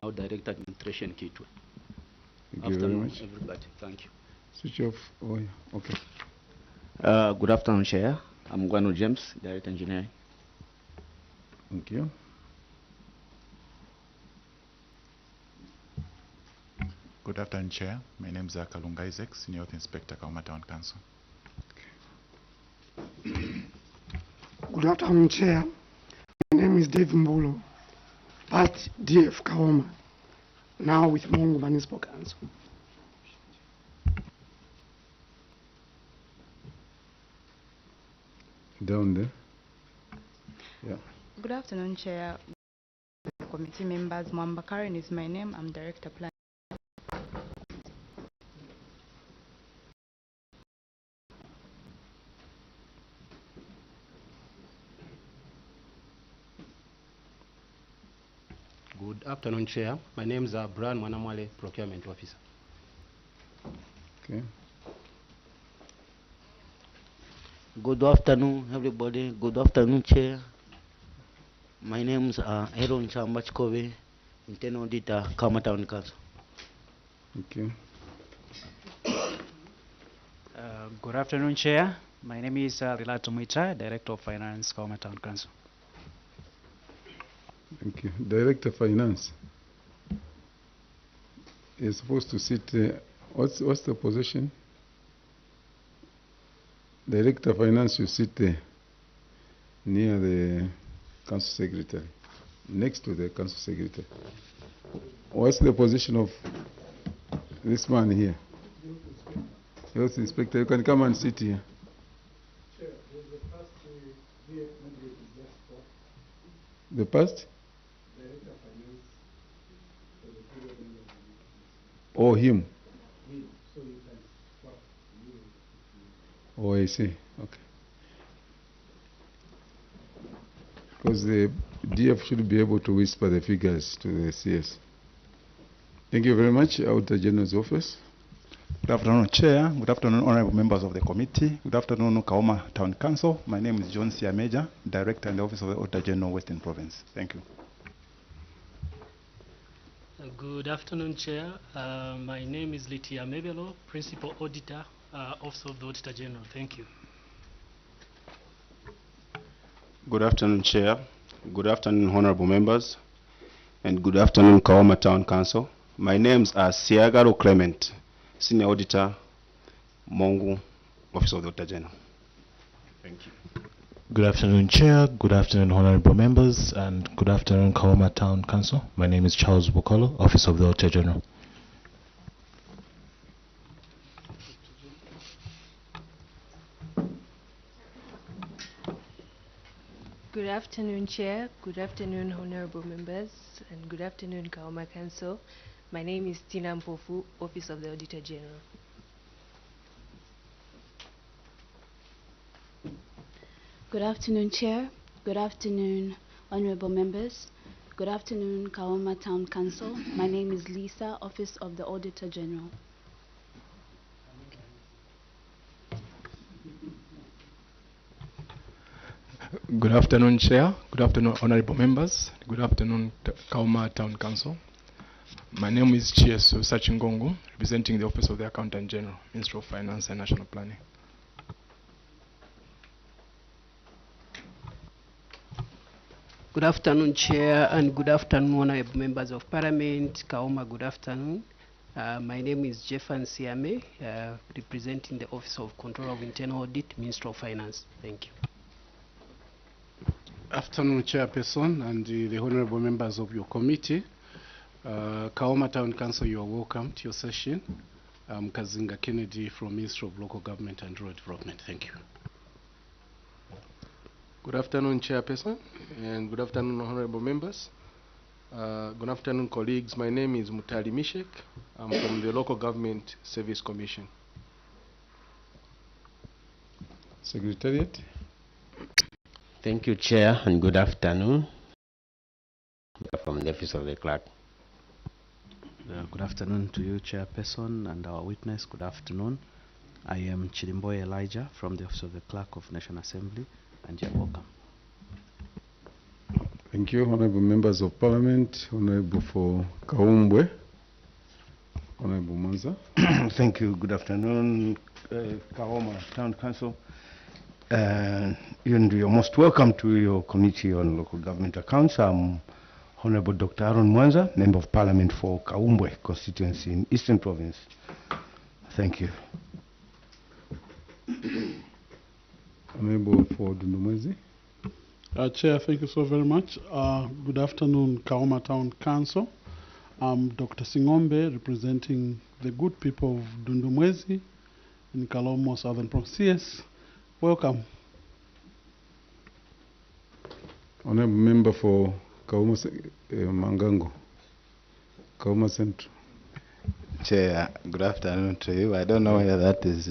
Now Direct Administration Kitwe. Thank you very much. Everybody. Thank you. Switch off. Oh, yeah. Okay. Good afternoon, Chair. I'm Guano James, Director Engineering. Thank you. Good afternoon, Chair. My name is Kalunga Isaac, Senior Youth Inspector, KAOMA Town Council. Good afternoon, Chair. My name is Dave Mbolo, part DF KAOMA, now with Mongo Municipal Council. Down there. Yeah. Good afternoon, Chair. Committee members, Mwamba Karen is my name. I'm Director Plan. Good afternoon, Chair. My name is Brian Wanamwale, Procurement Officer. Okay. Good afternoon, everybody. Good afternoon, Chair. My name is Aaron Chambachkove, Internal Auditor, KAOMA Town Council. Thank you. Good afternoon, Chair. My name is Rilato Muita, Director of Finance, KAOMA Town Council. Thank you. Director Finance. You're supposed to sit. What's the position? Director Finance, you sit near the Council Secretary, next to the Council Secretary. What's the position of this man here? Health Inspector, you can come and sit here. The past? Or him? Oh, I see. Okay. Because the DF should be able to whisper the figures to the CS. Thank you very much. Auditor General's Office. Good afternoon, Chair. Good afternoon, honorable members of the committee. Good afternoon, KAOMA Town Council. My name is John Siameja, Director in the Office of the Auditor General, Western Province. Thank you. Good afternoon, Chair. My name is Litia Mebelo, Principal Auditor, Office of the Auditor General. Thank you. Good afternoon, Chair. Good afternoon, honorable members. And good afternoon, KAOMA Town Council. My names are Siagaro Clement, Senior Auditor, Mongo, Office of the Auditor General. Thank you. Good afternoon, Chair. Good afternoon, honorable members, and good afternoon, KAOMA Town Council. My name is Charles Bukolo, Office of the Auditor General. Good afternoon, Chair. Good afternoon, honorable members, and good afternoon, KAOMA Council. My name is Tina Mpofu, Office of the Auditor General. Good afternoon, Chair. Good afternoon, honorable members. Good afternoon, KAOMA Town Council. My name is Lisa, Office of the Auditor General. Good afternoon, Chair. Good afternoon, honorable members. Good afternoon, KAOMA Town Council. My name is Chieso Sachingongo, representing the Office of the Accountant General, Ministry of Finance and National Planning. Good afternoon, Chair, and good afternoon, honorable members of Parliament. KAOMA, good afternoon. My name is Jeffan Siame, representing the Office of Control of Internal Audit, Ministry of Finance. Thank you. Afternoon, Chairperson, and the honorable members of your committee. KAOMA Town Council, you are welcome to your session. I'm Kazinga Kennedy from Ministry of Local Government and Rural Development. Thank you. Good afternoon, Chairperson, and good afternoon, honorable members. Good afternoon, colleagues. My name is Mutali Mishek. I'm from the Local Government Service Commission. Secretariat. Thank you, Chair, and good afternoon. From the Office of the Clerk. Good afternoon to you, Chairperson, and our witness. Good afternoon. I am Chilimboy Elijah from the Office of the Clerk of National Assembly, and you're welcome. Thank you, Honorable Members of Parliament. Honorable for KAOMA. Honorable Mwanza. Thank you. Good afternoon, KAOMA Town Council. And you're most welcome to your Committee on Local Government Accounts. I'm Honorable Dr. Aaron Mwanza, Member of Parliament for KAOMA Constituency in Eastern Province. Thank you. Honorable for Dundumwezi. Chair, thank you so very much. Good afternoon, KAOMA Town Council. I'm Dr. Singombe, representing the good people of Dundumwezi in Kalomo, Southern Province. Yes, welcome. Honorable Member for KAOMA Mangango, KAOMA Central. Chair, good afternoon to you. I don't know whether that is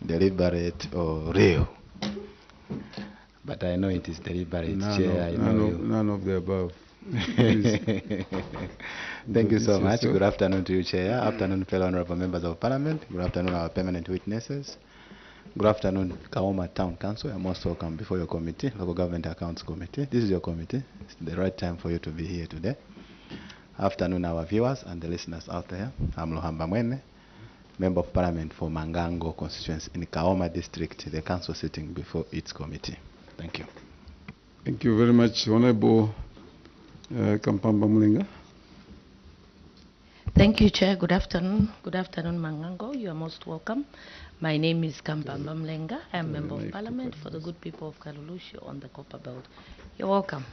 deliberate or real, but I know it is deliberate. Chair, none of the above. Thank you so much. Good afternoon to you, Chair. Afternoon, fellow honorable members of Parliament. Good afternoon, our permanent witnesses. Good afternoon, KAOMA Town Council. You're most welcome before your committee, Local Government Accounts Committee. This is your committee. It's the right time for you to be here today. Afternoon, our viewers and the listeners out there. I'm Lohamba Mwene, Member of Parliament for Mangango Constituency in KAOMA District, the council sitting before its committee. Thank you. Thank you very much, Honorable Kampamba Mulinga. Thank you, Chair. Good afternoon. Good afternoon, Mangango. You are most welcome. My name is Kampamba Mlenga. I am Member of Parliament for the good people of Kalulushu on the Copper Belt. You're welcome.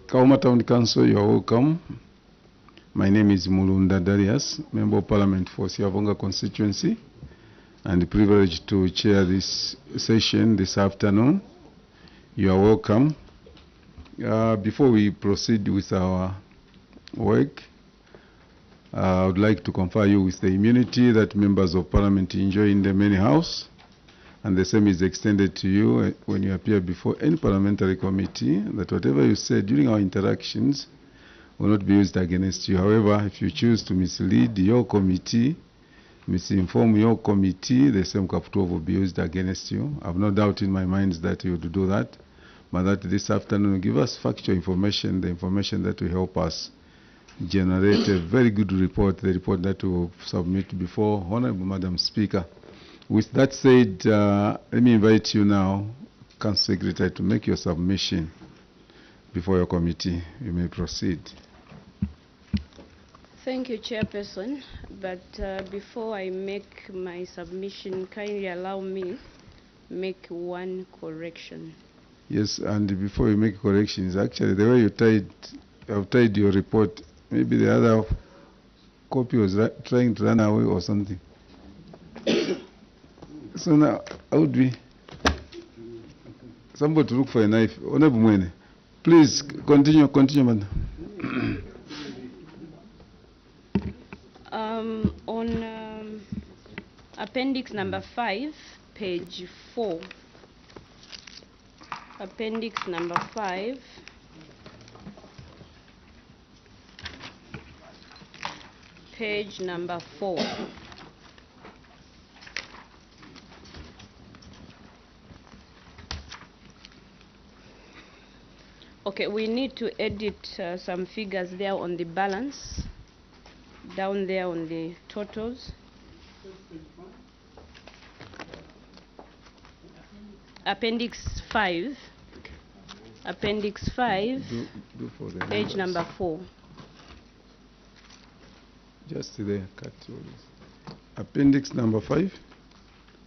KAOMA Town Council, you're welcome. My name is Mulunda Darius, Member of Parliament for Siavonga Constituency, and privileged to chair this session this afternoon. You are welcome. Before we proceed with our work, I would like to confer you with the immunity that members of Parliament enjoy in the main house, and the same is extended to you when you appear before any parliamentary committee, that whatever you say during our interactions will not be used against you. However, if you choose to mislead your committee, misinform your committee, the same capital will be used against you. I have no doubt in my mind that you would do that, but that this afternoon give us factual information, the information that will help us generate a very good report, the report that we will submit before Honorable Madam Speaker. With that said, let me invite you now, Council Secretary, to make your submission before your committee. You may proceed. Thank you, Chairperson. But before I make my submission, kindly allow me make one correction. Yes, and before you make corrections, actually the way you have tied your report, maybe the other copy was trying to run away or something. So now, how would we? Somebody to look for a knife. Honorable Mwene, please continue, madam. On appendix number 5, page 4. Appendix number 5. Page number 4. Okay, we need to edit some figures there on the balance, down there on the totals. Appendix 5. Appendix 5, page number 4. Just there, cut all this. Appendix number 5.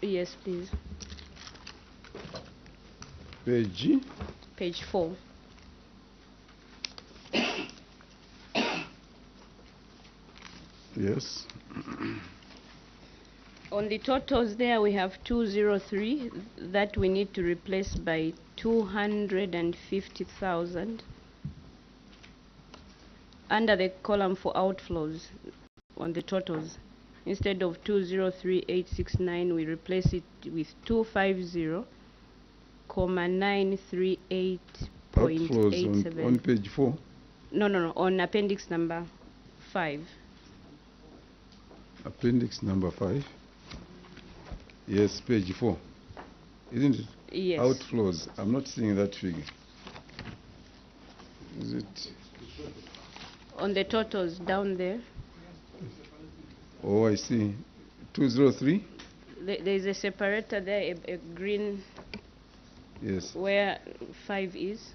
Yes, please. Page? Page 4. Yes. On the totals there we have 203 that we need to replace by 250,000 under the column for outflows on the totals. Instead of 203,869 we replace it with 250,938.87. Outflows on page 4? No, on appendix number 5. Appendix number 5. Yes, page 4. isn't it? Yes. Outflows. I'm not seeing that figure. Is it? On the totals down there, Oh, I see. 203? there is a separator there, a green, Yes. where 5 is.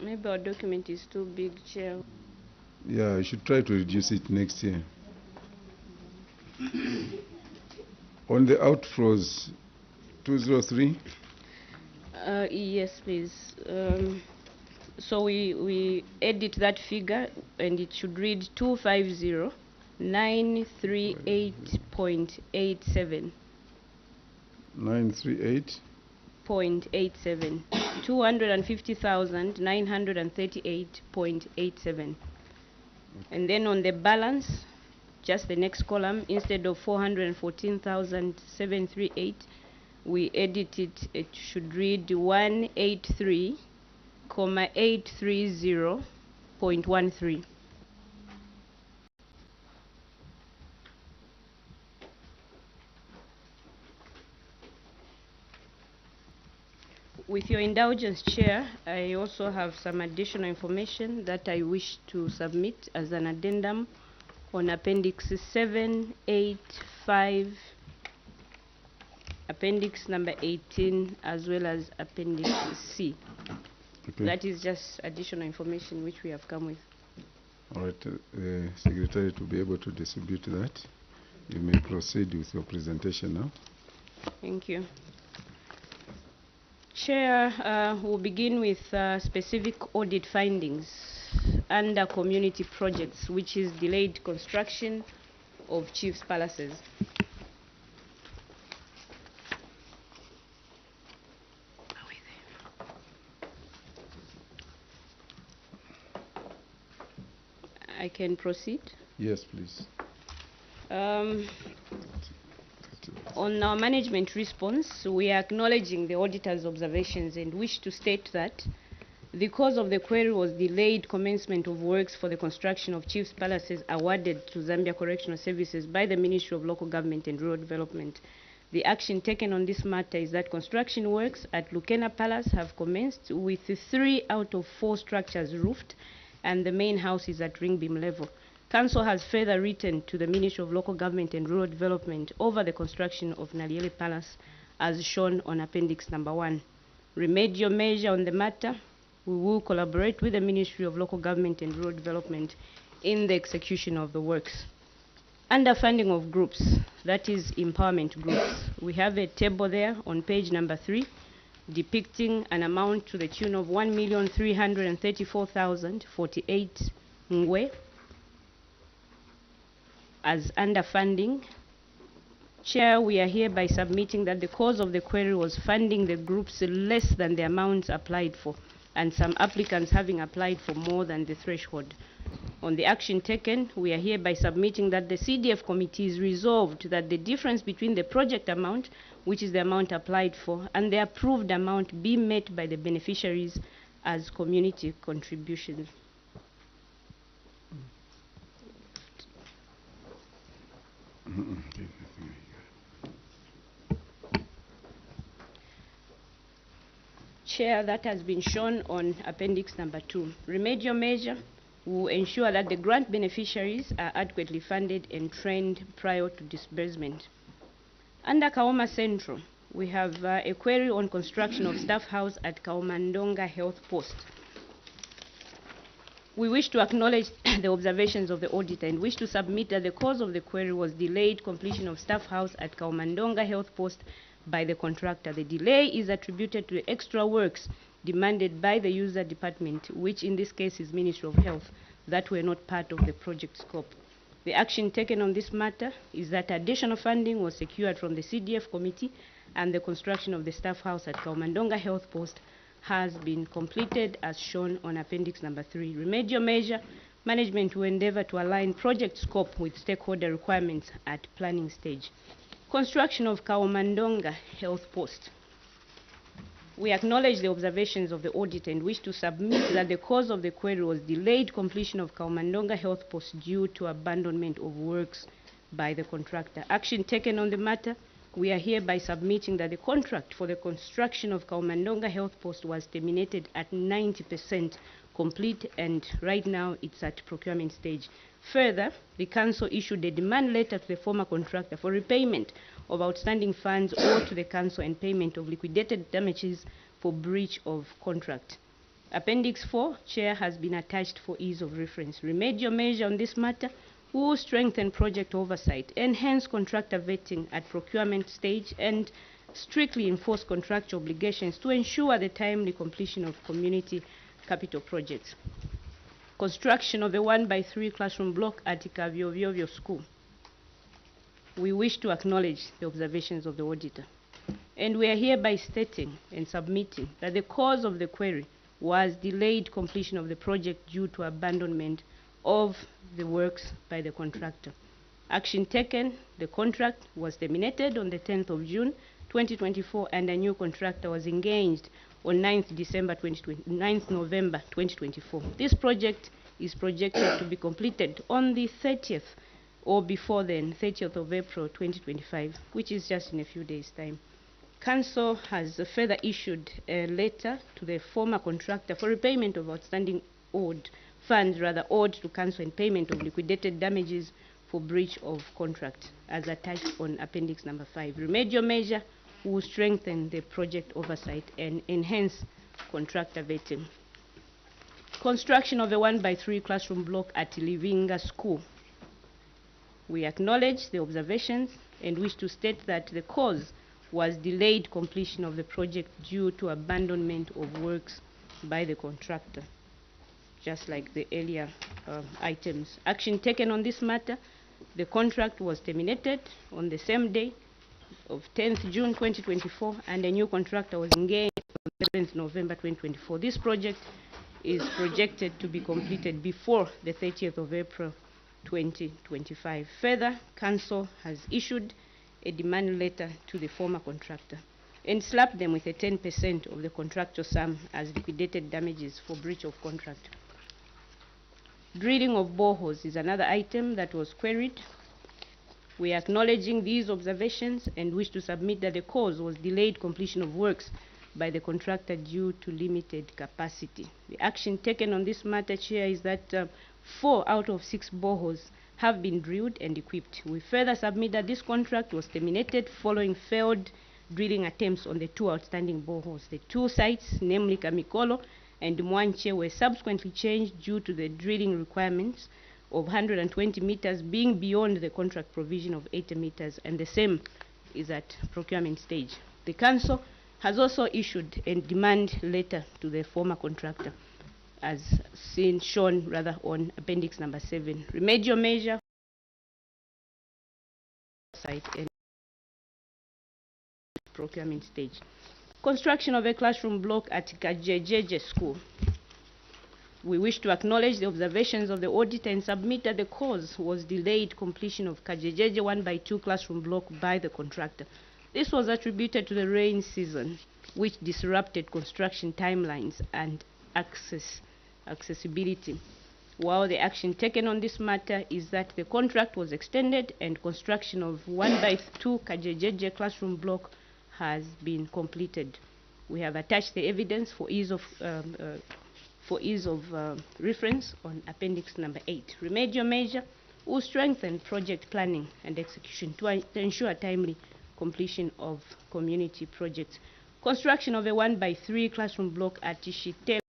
Maybe our document is too big, Chair. Yeah, I should try to reduce it next year. On the outflows, 203? Yes, please. So we edit that figure, and it should read 250,938.87. 938? 0.87. 250,938.87. And then on the balance, just the next column, instead of 414,738, we edit it. It should read 183,830.13. With your indulgence, Chair, I also have some additional information that I wish to submit as an addendum on Appendix 785, Appendix number 18, as well as Appendix C. Okay. That is just additional information which we have come with. All right, the Secretary to be able to distribute that. You may proceed with your presentation now. Thank you. Chair, we'll begin with specific audit findings under community projects, which is delayed construction of chief's palaces. I can proceed? Yes, please. On our management response, we are acknowledging the auditor's observations and wish to state that the cause of the query was delayed commencement of works for the construction of chief's palaces awarded to Zambia Correctional Services by the Ministry of Local Government and Rural Development. The action taken on this matter is that construction works at Lukena Palace have commenced, with 3 out of 4 structures roofed, and the main house is at ring beam level. Council has further written to the Ministry of Local Government and Rural Development over the construction of Naliele Palace, as shown on Appendix number 1. Remedial measure on the matter: we will collaborate with the Ministry of Local Government and Rural Development in the execution of the works. Under funding of groups, that is empowerment groups, we have a table there on page number 3 depicting an amount to the tune of 1,334,048 ngwe as underfunding. Chair, we are hereby submitting that the cause of the query was funding the groups less than the amounts applied for, and some applicants having applied for more than the threshold. On the action taken, we are hereby submitting that the CDF committee is resolved that the difference between the project amount, which is the amount applied for, and the approved amount be met by the beneficiaries as community contributions. Chair, that has been shown on Appendix number 2. Remedial measure will ensure that the grant beneficiaries are adequately funded and trained prior to disbursement. Under KAOMA Central, we have a query on construction of staff house at Kaomandonga Health Post. We wish to acknowledge the observations of the auditor and wish to submit that the cause of the query was delayed completion of staff house at Kaomandonga Health Post by the contractor. The delay is attributed to the extra works demanded by the user department, which in this case is Ministry of Health, that were not part of the project scope. The action taken on this matter is that additional funding was secured from the CDF committee, and the construction of the staff house at Kaomandonga Health Post has been completed as shown on Appendix number 3. Remedial measure: management will endeavor to align project scope with stakeholder requirements at planning stage. Construction of Kaomandonga Health Post. We acknowledge the observations of the audit and wish to submit that the cause of the query was delayed completion of Kaomandonga Health Post due to abandonment of works by the contractor. Action taken on the matter: we are hereby submitting that the contract for the construction of Kaumandonga Health Post was terminated at 90% complete, and right now it's at procurement stage. Further, the council issued a demand letter to the former contractor for repayment of outstanding funds owed to the council and payment of liquidated damages for breach of contract. Appendix 4, Chair, has been attached for ease of reference. Remedial measure on this matter will strengthen project oversight, enhance contractor vetting at procurement stage, and strictly enforce contractual obligations to ensure the timely completion of community capital projects. Construction of a 1x3 classroom block at Ikavyovyo School. We wish to acknowledge the observations of the auditor, and we are hereby stating and submitting that the cause of the query was delayed completion of the project due to abandonment of the works by the contractor. Action taken, the contract was terminated on the 10th of June 2024, and a new contractor was engaged on 9th November 2024. This project is projected to be completed on the 30th or before then, 30th of April 2025, which is just in a few days' time. Council has further issued a letter to the former contractor for repayment of outstanding funds owed to council and payment of liquidated damages for breach of contract, as attached on Appendix number 5. Remedial measure will strengthen the project oversight and enhance contractor vetting. Construction of a 1x3 classroom block at Livinga School. We acknowledge the observations and wish to state that the cause was delayed completion of the project due to abandonment of works by the contractor, just like the earlier items. Action taken on this matter, the contract was terminated on the same day of 10th June 2024, and a new contractor was engaged on 7th November 2024. This project is projected to be completed before the 30th of April 2025. Further, Council has issued a demand letter to the former contractor and slapped them with a 10% of the contractual sum as liquidated damages for breach of contract. Drilling of boreholes is another item that was queried. We are acknowledging these observations and wish to submit that the cause was delayed completion of works by the contractor due to limited capacity. The action taken on this matter, Chair, is that 4 out of 6 boreholes have been drilled and equipped. We further submit that this contract was terminated following failed drilling attempts on the 2 outstanding boreholes. The 2 sites, namely Kamikolo and Mwanche, were subsequently changed due to the drilling requirements of 120 meters being beyond the contract provision of 80 meters, and the same is at procurement stage. The Council has also issued a demand letter to the former contractor, as shown on Appendix number 7. Remedial measure site and procurement stage. Construction of a classroom block at Kajejeje School. We wish to acknowledge the observations of the auditor and submit that the cause was delayed completion of Kajejeje 1x2 classroom block by the contractor. This was attributed to the rain season, which disrupted construction timelines and accessibility. While the action taken on this matter is that the contract was extended and construction of 1x2 Kajejeje classroom block has been completed. We have attached the evidence for ease of reference on Appendix number 8. Remedial measure will strengthen project planning and execution to ensure timely completion of community projects. Construction of a 1x3 classroom block at Ishitele.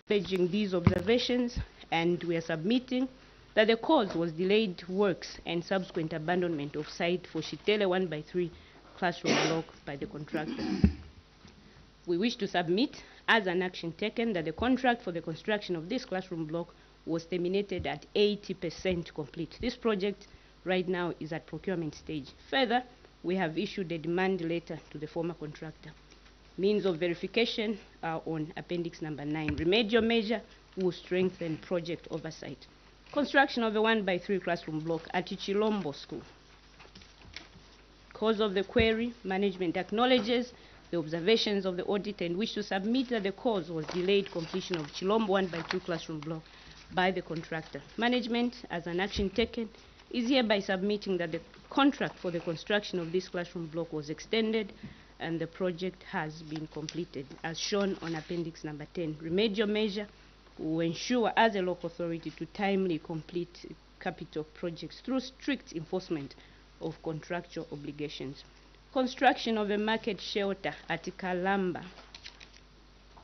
Acknowledging these observations, and we are submitting that the cause was delayed works and subsequent abandonment of site for Shitele 1x3 classroom block by the contractor. We wish to submit as an action taken that the contract for the construction of this classroom block was terminated at 80% complete. This project right now is at procurement stage. Further, we have issued a demand letter to the former contractor. Means of verification are on Appendix number 9. Remedial measure will strengthen project oversight. Construction of a 1x3 classroom block at Chilombo School. Cause of the query, management acknowledges the observations of the audit and wish to submit that the cause was delayed completion of Chilombo 1x2 classroom block by the contractor. Management, as an action taken, is hereby submitting that the contract for the construction of this classroom block was extended and the project has been completed, as shown on appendix number 10. Remedial measure will ensure as a local authority to timely complete capital projects through strict enforcement of contractual obligations. Construction of a market shelter at Kalamba.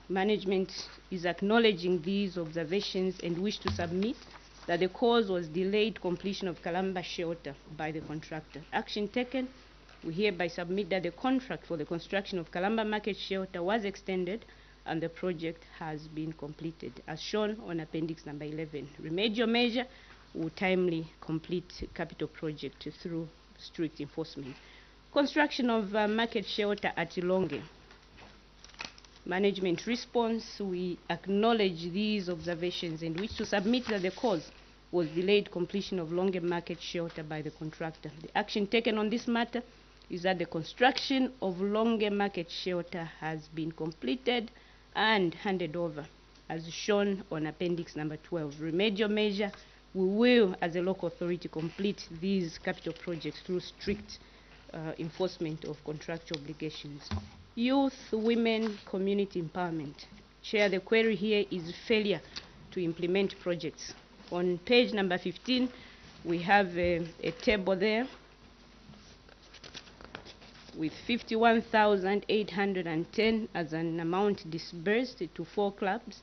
Management is acknowledging these observations and wish to submit that the cause was delayed completion of Kalamba shelter by the contractor. Action taken, we hereby submit that the contract for the construction of Kalamba market shelter was extended and the project has been completed, as shown on appendix number 11. Remedial measure will timely complete capital project through strict enforcement. Construction of market shelter at Ilonge. Management response, we acknowledge these observations and wish to submit that the cause was delayed completion of Longe market shelter by the contractor. The action taken on this matter is that the construction of Longe market shelter has been completed and handed over, as shown on appendix number 12. Remedial measure, we will, as a local authority, complete these capital projects through strict enforcement of contractual obligations. Youth, women, community empowerment. Chair, the query here is failure to implement projects. On page number 15, we have a table there with 51,810 as an amount disbursed to 4 clubs.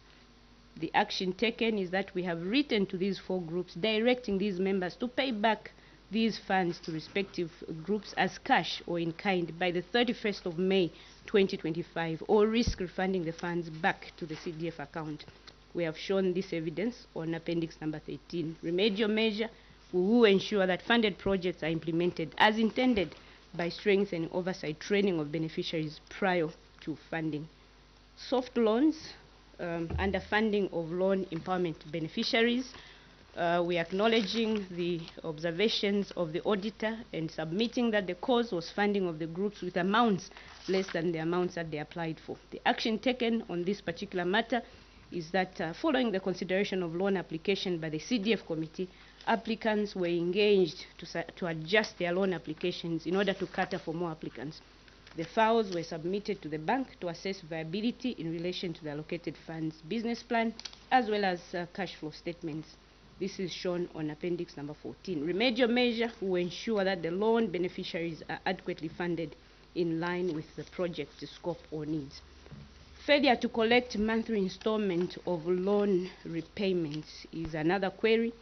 The action taken is that we have written to these 4 groups directing these members to pay back these funds to respective groups as cash or in kind by the 31st of May 2025, or risk refunding the funds back to the CDF account. We have shown this evidence on appendix number 13. Remedial measure, we will ensure that funded projects are implemented as intended by strengthening oversight training of beneficiaries prior to funding. Soft loans, underfunding of loan empowerment beneficiaries. We are acknowledging the observations of the auditor and submitting that the cause was funding of the groups with amounts less than the amounts that they applied for. The action taken on this particular matter is that following the consideration of loan application by the CDF committee, applicants were engaged to adjust their loan applications in order to cater for more applicants. The files were submitted to the bank to assess viability in relation to the allocated funds business plan, as well as cash flow statements. This is shown on appendix number 14. Remedial measure will ensure that the loan beneficiaries are adequately funded in line with the project scope or needs. Failure to collect monthly installment of loan repayments is another query. You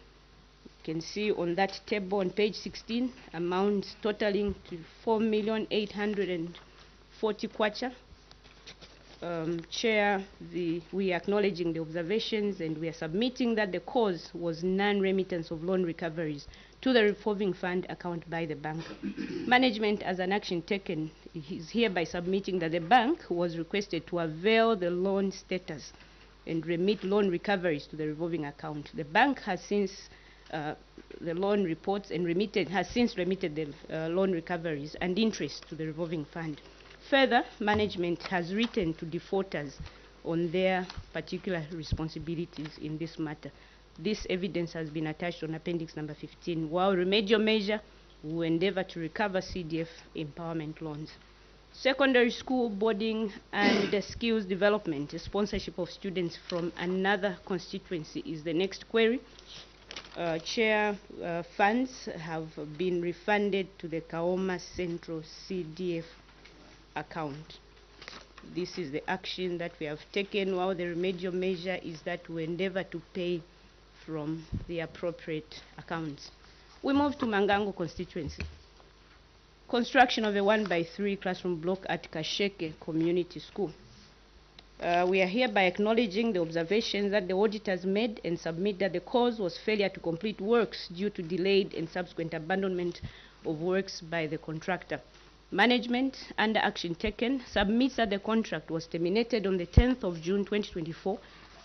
can see on that table on page 16, amounts totaling to 4,840 kwacha. Chair, we are acknowledging the observations and we are submitting that the cause was non-remittance of loan recoveries to the revolving fund account by the bank. Management, as an action taken, is hereby submitting that the bank was requested to avail the loan status and remit loan recoveries to the revolving account. The bank has since the loan reports and has since remitted the loan recoveries and interest to the revolving fund. Further, management has written to defaulters on their particular responsibilities in this matter. This evidence has been attached on appendix number 15, while remedial measure will endeavor to recover CDF empowerment loans. Secondary school boarding and the skills development, sponsorship of students from another constituency is the next query. Chair, funds have been refunded to the KAOMA Central CDF account. This is the action that we have taken, while the remedial measure is that we endeavor to pay from the appropriate accounts. We move to Mangango constituency. Construction of a 1x3 classroom block at Kasheke Community School. We are hereby acknowledging the observations that the auditors made and submit that the cause was failure to complete works due to delayed and subsequent abandonment of works by the contractor. Management, under action taken, submits that the contract was terminated on the 10th of June 2024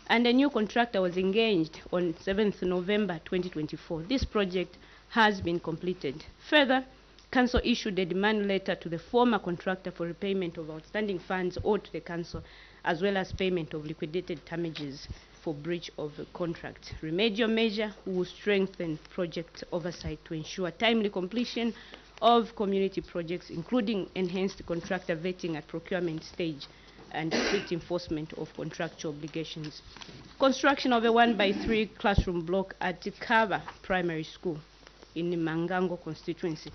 and a new contractor was engaged on 7th November 2024. This project has been completed. Further, Council issued a demand letter to the former contractor for repayment of outstanding funds owed to the Council, as well as payment of liquidated damages for breach of the contract. Remedial measure will strengthen project oversight to ensure timely completion of community projects, including enhanced contractor vetting at procurement stage and strict enforcement of contractual obligations. Construction of a 1x3 classroom block at Kaba Primary School in Mangango constituency.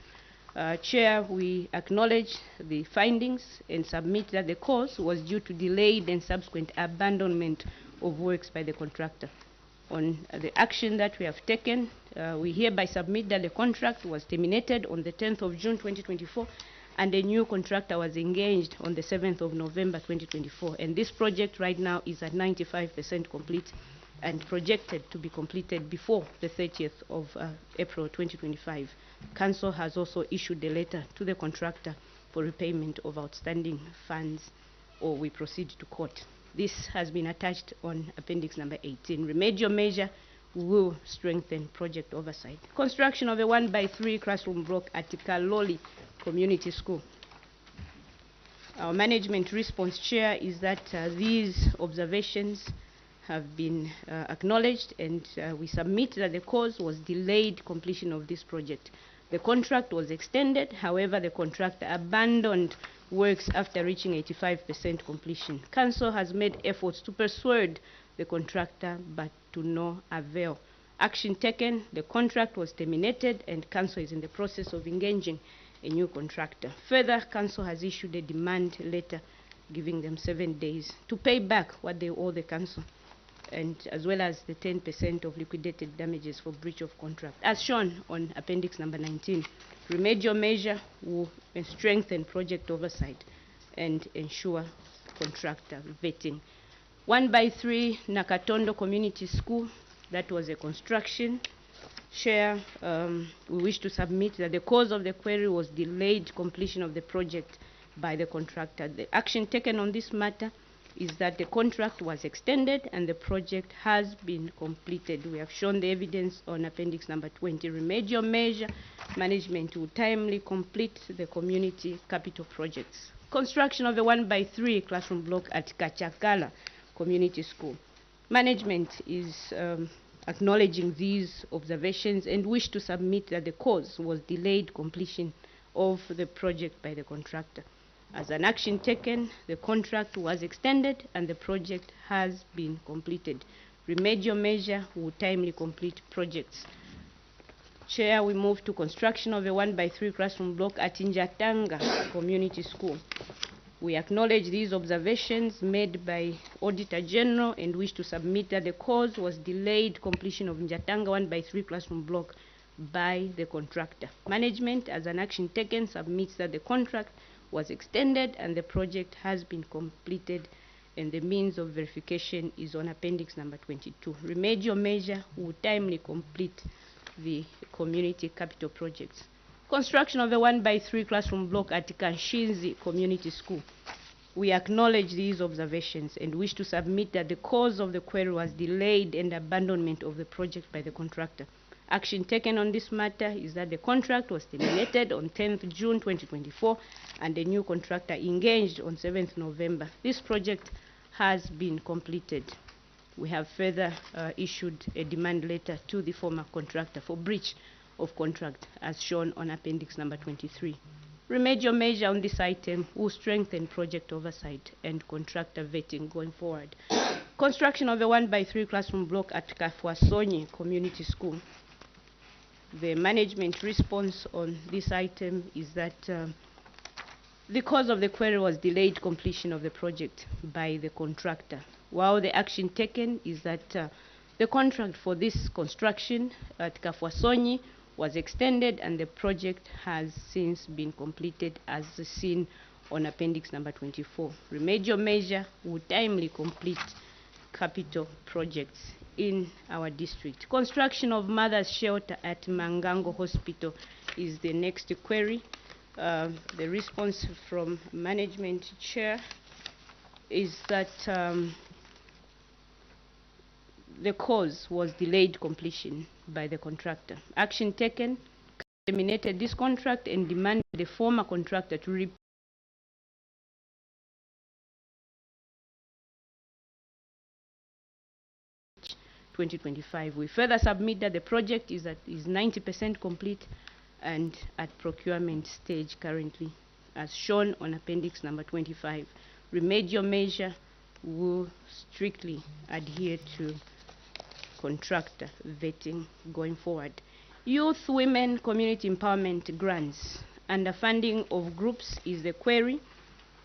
Chair, we acknowledge the findings and submit that the cause was due to delayed and subsequent abandonment of works by the contractor. On the action that we have taken, we hereby submit that the contract was terminated on the 10th of June 2024 and a new contractor was engaged on the 7th of November 2024. And this project right now is at 95% complete and projected to be completed before the 30th of April 2025. Council has also issued a letter to the contractor for repayment of outstanding funds, or we proceed to court. This has been attached on appendix number 18. Remedial measure will strengthen project oversight. Construction of a 1x3 classroom block at Kaloli Community School. Our management response, Chair, is that these observations have been acknowledged, and we submit that the cause was delayed completion of this project. The contract was extended, however, the contractor abandoned works after reaching 85% completion. Council has made efforts to persuade the contractor, but to no avail. Action taken, the contract was terminated, and Council is in the process of engaging a new contractor. Further, Council has issued a demand letter giving them 7 days to pay back what they owe the Council, and as well as the 10% of liquidated damages for breach of contract. As shown on appendix number 19, remedial measure will strengthen project oversight and ensure contractor vetting. 1x3 Nakatondo Community School, that was a construction. Chair, we wish to submit that the cause of the query was delayed completion of the project by the contractor. The action taken on this matter is that the contract was extended and the project has been completed. We have shown the evidence on appendix number 20. Remedial measure, management will timely complete the community capital projects. Construction of a 1x3 classroom block at Kachakala Community School. Management is acknowledging these observations and wish to submit that the cause was delayed completion of the project by the contractor. As an action taken, the contract was extended and the project has been completed. Remedial measure will timely complete projects. Chair, we move to construction of a 1x3 classroom block at Njatanga Community School. We acknowledge these observations made by Auditor General and wish to submit that the cause was delayed completion of Njatanga 1x3 classroom block by the contractor. Management, as an action taken, submits that the contract was extended and the project has been completed, and the means of verification is on appendix number 22. Remedial measure will timely complete the community capital projects. Construction of a 1x3 classroom block at Kanshinzi Community School. We acknowledge these observations and wish to submit that the cause of the query was delayed and abandonment of the project by the contractor. Action taken on this matter is that the contract was terminated on 10th June 2024 and a new contractor engaged on 7th November. This project has been completed. We have further issued a demand letter to the former contractor for breach of contract as shown on appendix number 23. Remedial measure on this item will strengthen project oversight and contractor vetting going forward. Construction of a 1x3 classroom block at Kafuasonyi Community School. The management response on this item is that the cause of the query was delayed completion of the project by the contractor, while the action taken is that the contract for this construction at Kafuasonyi was extended and the project has since been completed as seen on appendix number 24. Remedial measure will timely complete capital projects in our district. Construction of mother's shelter at Mangango Hospital is the next query. The response from management, Chair, is that the cause was delayed completion by the contractor. Action taken, terminated this contract and demanded the former contractor to repay 2025. We further submit that the project is 90% complete and at procurement stage currently, as shown on appendix number 25. Remedial measure will strictly adhere to contractor vetting going forward. Youth, women, community empowerment grants. Underfunding of groups is the query.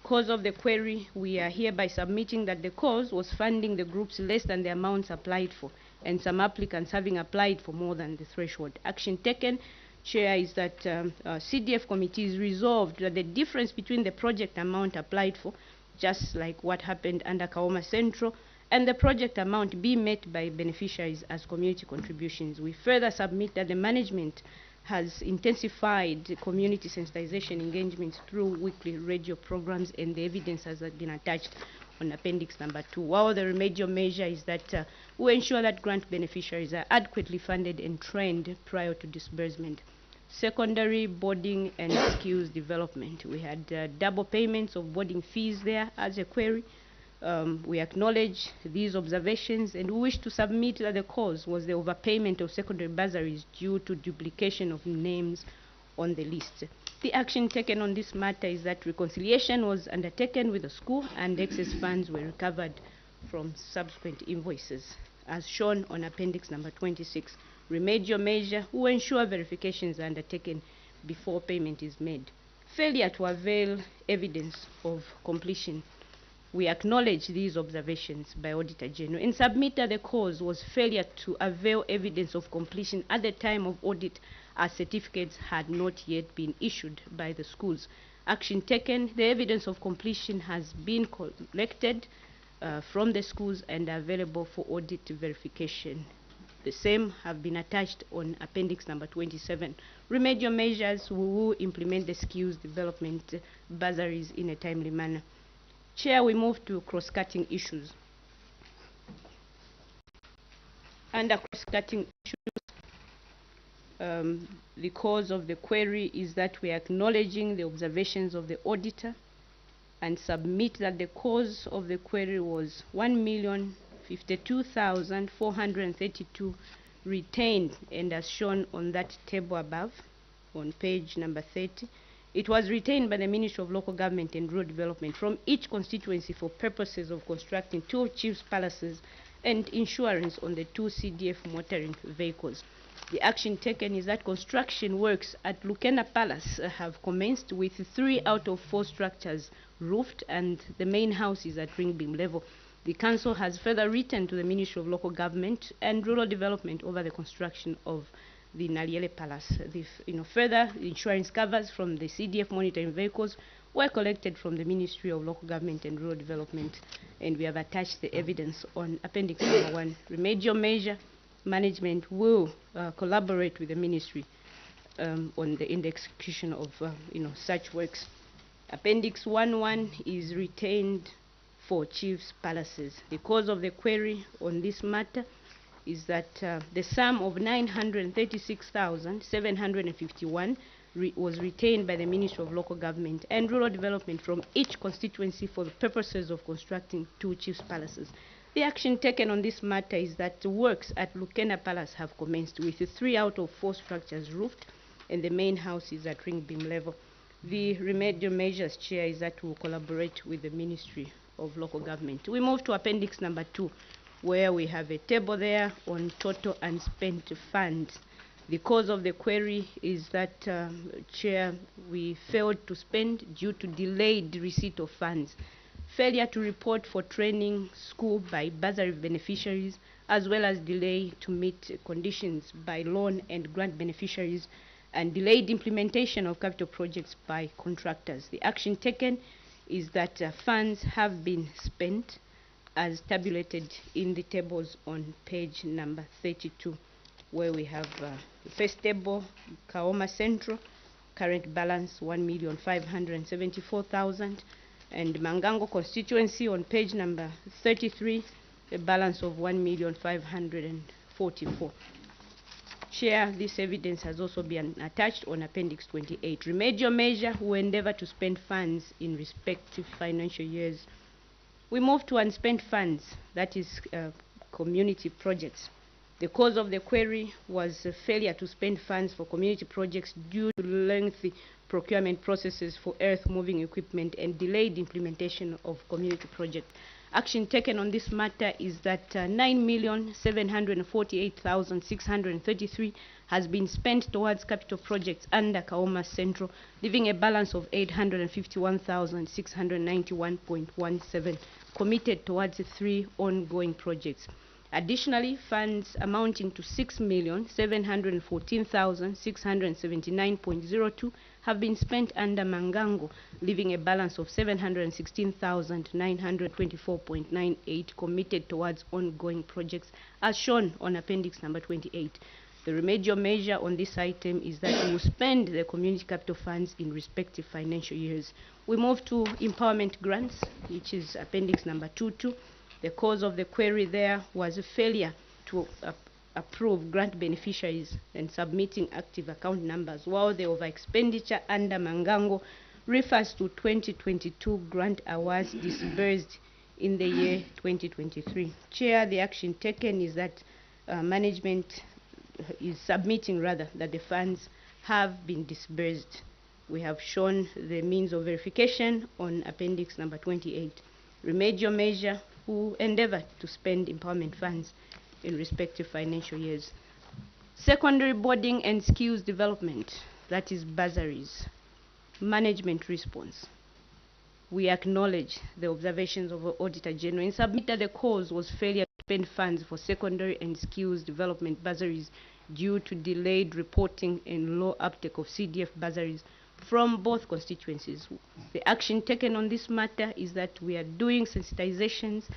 Cause of the query, we are hereby submitting that the cause was funding the groups less than the amounts applied for, and some applicants having applied for more than the threshold. Action taken, Chair, is that CDF committee is resolved that the difference between the project amount applied for, just like what happened under KAOMA Central, and the project amount be met by beneficiaries as community contributions. We further submit that the management has intensified community sensitization engagements through weekly radio programs, and the evidence has been attached on appendix number 2. While the remedial measure is that we ensure that grant beneficiaries are adequately funded and trained prior to disbursement. Secondary boarding and skills development. We had double payments of boarding fees there as a query. We acknowledge these observations, and we wish to submit that the cause was the overpayment of secondary bursaries due to duplication of names on the list. The action taken on this matter is that reconciliation was undertaken with the school and excess funds were recovered from subsequent invoices, as shown on appendix number 26. Remedial measure will ensure verifications are undertaken before payment is made. Failure to avail evidence of completion. We acknowledge these observations by Auditor General and submit that the cause was failure to avail evidence of completion at the time of audit, as certificates had not yet been issued by the schools. Action taken, the evidence of completion has been collected from the schools and available for audit verification. The same have been attached on appendix number 27. Remedial measures, we will implement the skills development bursaries in a timely manner. Chair, we move to cross-cutting issues. Under cross-cutting issues, the cause of the query is that we are acknowledging the observations of the auditor and submit that the cause of the query was 1,052,432 retained, and as shown on that table above on page number 30. It was retained by the Ministry of Local Government and Rural Development from each constituency for purposes of constructing 2 chiefs' palaces and insurance on the 2 CDF motoring vehicles. The action taken is that construction works at Lukena Palace have commenced, with 3 out of 4 structures roofed and the main house is at ring beam level. The Council has further written to the Ministry of Local Government and Rural Development over the construction of the Naliele Palace. Further, insurance covers from the CDF monitoring vehicles were collected from the Ministry of Local Government and Rural Development, and we have attached the evidence on appendix number 1. Remedial measure, management will collaborate with the ministry in the execution of such works. Appendix 1.1 is retained for chiefs' palaces. The cause of the query on this matter is that the sum of 936,751 was retained by the Ministry of Local Government and Rural Development from each constituency for the purposes of constructing 2 chiefs' palaces. The action taken on this matter is that the works at Lukena Palace have commenced, with 3 out of 4 structures roofed and the main house is at ring beam level. The remedial measures, Chair, is that we will collaborate with the Ministry of Local Government. We move to appendix number 2, where we have a table there on total unspent funds. The cause of the query is that, Chair, we failed to spend due to delayed receipt of funds, failure to report for training school by bursary beneficiaries, as well as delay to meet conditions by loan and grant beneficiaries, and delayed implementation of capital projects by contractors. The action taken is that funds have been spent as tabulated in the tables on page number 32, where we have the first table, KAOMA Central, current balance 1,574,000, and Mangango constituency on page number 33, a balance of 1,544,000. Chair, this evidence has also been attached on appendix 28. Remedial measure will endeavor to spend funds in respective financial years. We move to unspent funds, that is community projects. The cause of the query was a failure to spend funds for community projects due to lengthy procurement processes for earth-moving equipment and delayed implementation of community projects. Action taken on this matter is that 9,748,633 has been spent towards capital projects under KAOMA Central, leaving a balance of 851,691.17 committed towards the 3 ongoing projects. Additionally, funds amounting to 6,714,679.02 have been spent under Mangango, leaving a balance of 716,924.98 committed towards ongoing projects, as shown on Appendix number 28. The remedial measure on this item is that we will spend the community capital funds in respective financial years. We move to empowerment grants, which is Appendix number 22. The cause of the query there was a failure to approve grant beneficiaries and submitting active account numbers, while the over-expenditure under Mangango refers to 2022 grant awards disbursed in the year 2023. Chair, the action taken is that management is submitting rather that the funds have been disbursed. We have shown the means of verification on Appendix number 28. Remedial measure who endeavor to spend empowerment funds in respective financial years. Secondary boarding and skills development, that is bursaries. Management response. We acknowledge the observations of the Auditor General and submit that the cause was failure to spend funds for secondary and skills development bursaries due to delayed reporting and low uptake of CDF bursaries from both constituencies. The action taken on this matter is that we are doing sensitizations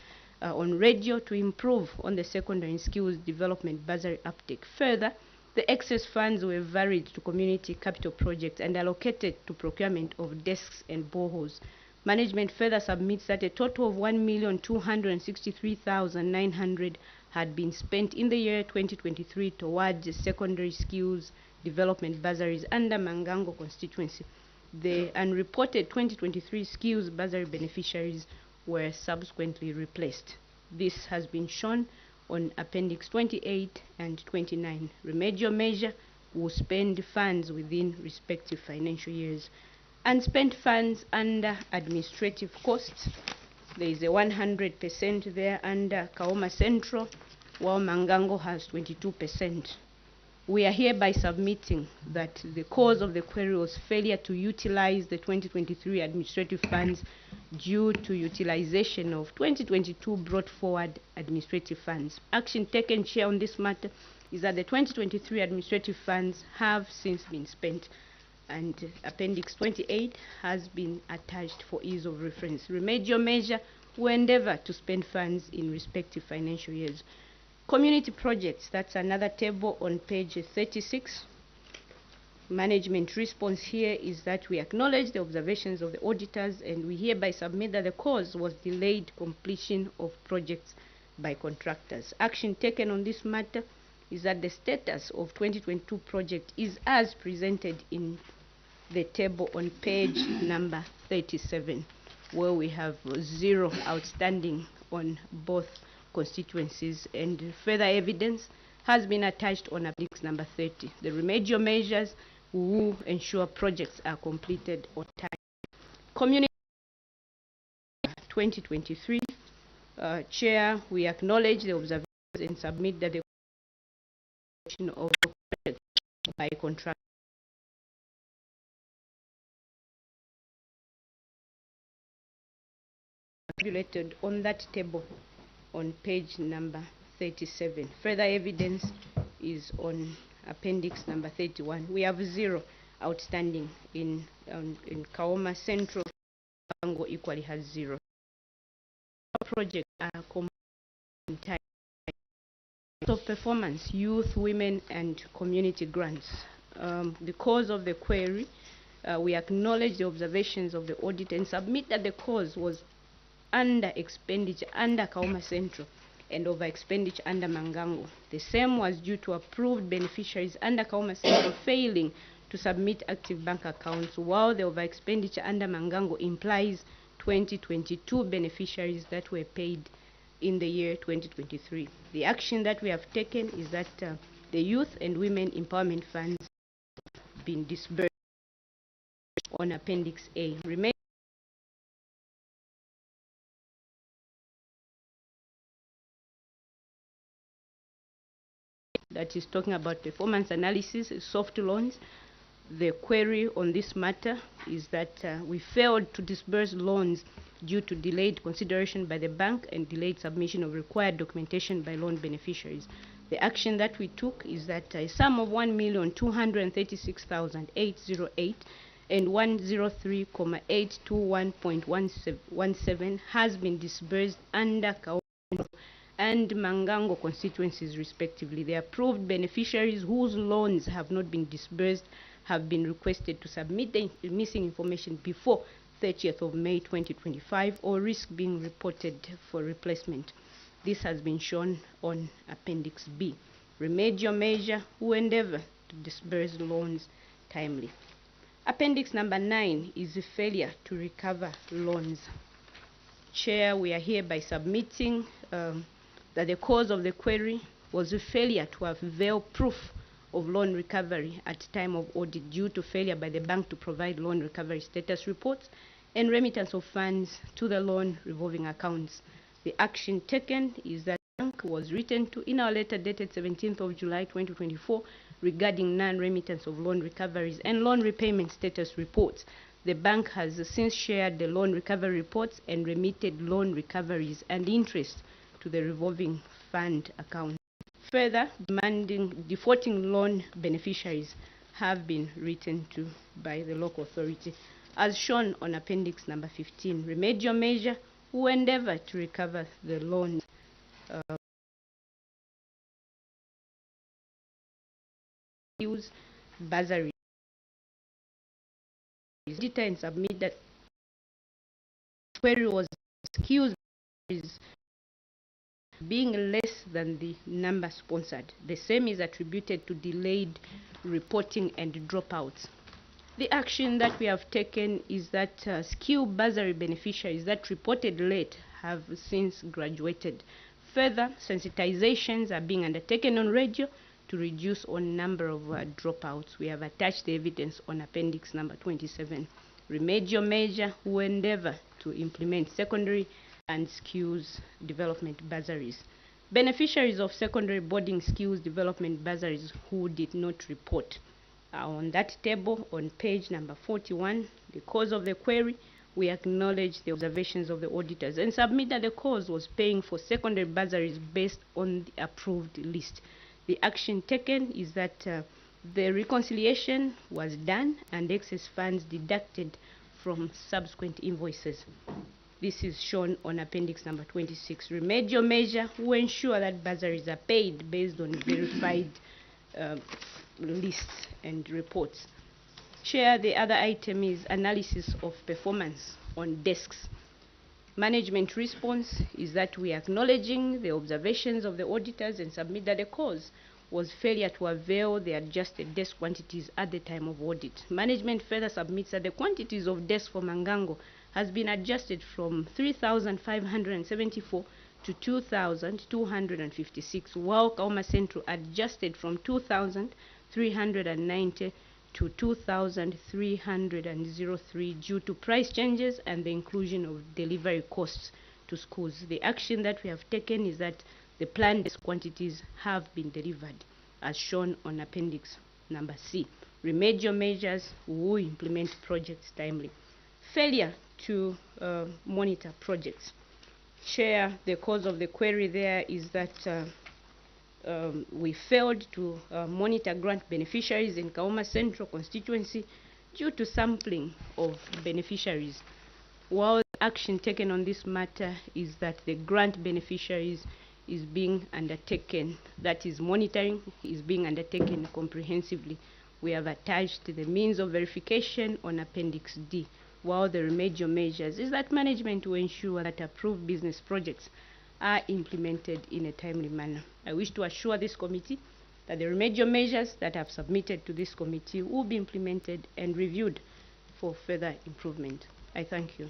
on radio to improve on the secondary and skills development bursary uptake. Further, the excess funds were varied to community capital projects and allocated to procurement of desks and boreholes. Management further submits that a total of 1,263,900 had been spent in the year 2023 towards the secondary skills development bursaries under Mangango constituency. The unreported 2023 skills bursary beneficiaries were subsequently replaced. This has been shown on Appendix 28 and 29. Remedial measure will spend funds within respective financial years. Unspent funds under administrative costs, there is a 100% there under KAOMA Central, while Mangango has 22%. We are hereby submitting that the cause of the query was failure to utilize the 2023 administrative funds due to utilization of 2022 brought forward administrative funds. Action taken, Chair, on this matter is that the 2023 administrative funds have since been spent, and Appendix 28 has been attached for ease of reference. Remedial measure will endeavor to spend funds in respective financial years. Community projects, that's another table on page 36. Management response here is that we acknowledge the observations of the auditors and we hereby submit that the cause was delayed completion of projects by contractors. Action taken on this matter is that the status of 2022 project is as presented in the table on page number 37, where we have 0 outstanding on both constituencies, and further evidence has been attached on Appendix number 30. The remedial measures will ensure projects are completed on time. Community 2023, Chair, we acknowledge the observations and submit that the of projects by contract tabulated on that table on page number 37. Further evidence is on Appendix number 31. We have 0 outstanding in KAOMA Central. Mangango equally has 0. Projects are in time of performance, youth, women, and community grants. The cause of the query, we acknowledge the observations of the audit and submit that the cause was under expenditure under KAOMA Central and over expenditure under Mangango. The same was due to approved beneficiaries under KAOMA Central failing to submit active bank accounts, while the over expenditure under Mangango implies 2022 beneficiaries that were paid in the year 2023. The action that we have taken is that the Youth and Women Empowerment Funds have been disbursed on Appendix A. That is talking about performance analysis, soft loans. The query on this matter is that we failed to disburse loans due to delayed consideration by the bank and delayed submission of required documentation by loan beneficiaries. The action that we took is that a sum of 1,236,808 and 103,821.17 has been disbursed under KAOMA and Mangango constituencies respectively. The approved beneficiaries whose loans have not been disbursed have been requested to submit the missing information before 30th of May 2025 or risk being reported for replacement. This has been shown on Appendix B. Remedial measure who endeavor to disburse loans timely. Appendix number 9 is a failure to recover loans. Chair, we are hereby submitting that the cause of the query was a failure to avail proof of loan recovery at time of audit due to failure by the bank to provide loan recovery status reports and remittance of funds to the loan revolving accounts. The action taken is that the bank was written to in our letter dated 17th of July 2024 regarding non-remittance of loan recoveries and loan repayment status reports. The bank has since shared the loan recovery reports and remitted loan recoveries and interest to the revolving fund account. Further, defaulting loan beneficiaries have been written to by the local authority, as shown on Appendix number 15. Remedial measure who endeavor to recover the loans use bursary and submit that query was excused being less than the number sponsored. The same is attributed to delayed reporting and dropouts. The action that we have taken is that skill bursary beneficiaries that reported late have since graduated. Further, sensitizations are being undertaken on radio to reduce on number of dropouts. We have attached the evidence on Appendix number 27. Remedial measure who endeavor to implement secondary and skills development bursaries. Beneficiaries of secondary boarding skills development bursaries who did not report are on that table on page number 41. The cause of the query, we acknowledge the observations of the auditors and submit that the cause was paying for secondary bursaries based on the approved list. The action taken is that the reconciliation was done and excess funds deducted from subsequent invoices. This is shown on Appendix number 26. Remedial measure who ensure that bursaries are paid based on verified lists and reports. Chair, the other item is analysis of performance on desks. Management response is that we are acknowledging the observations of the auditors and submit that the cause was failure to avail the adjusted desk quantities at the time of audit. Management further submits that the quantities of desks for Mangango has been adjusted from 3,574 to 2,256, while KAOMA Central adjusted from 2,390 to 2,303 due to price changes and the inclusion of delivery costs to schools. The action that we have taken is that the planned quantities have been delivered, as shown on Appendix number C. Remedial measures will implement projects timely. Failure to monitor projects. Chair, the cause of the query there is that we failed to monitor grant beneficiaries in KAOMA Central constituency due to sampling of beneficiaries. While action taken on this matter is that the grant beneficiaries is being undertaken, that is monitoring, is being undertaken comprehensively. We have attached the means of verification on Appendix D, while the remedial measures is that management will ensure that approved business projects are implemented in a timely manner. I wish to assure this committee that the remedial measures that I have submitted to this committee will be implemented and reviewed for further improvement. I thank you.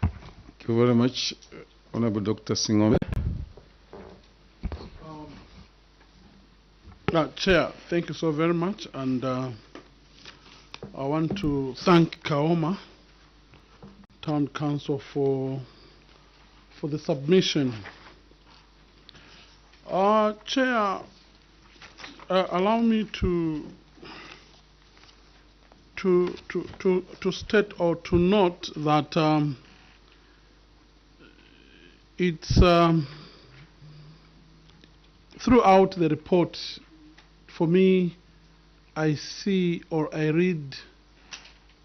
Thank you very much. Honorable Dr. Singombe. Chair, thank you so very much, and I want to thank KAOMA Town Council for the submission. Chair, allow me to state or to note that it's throughout the report, for me, I see or I read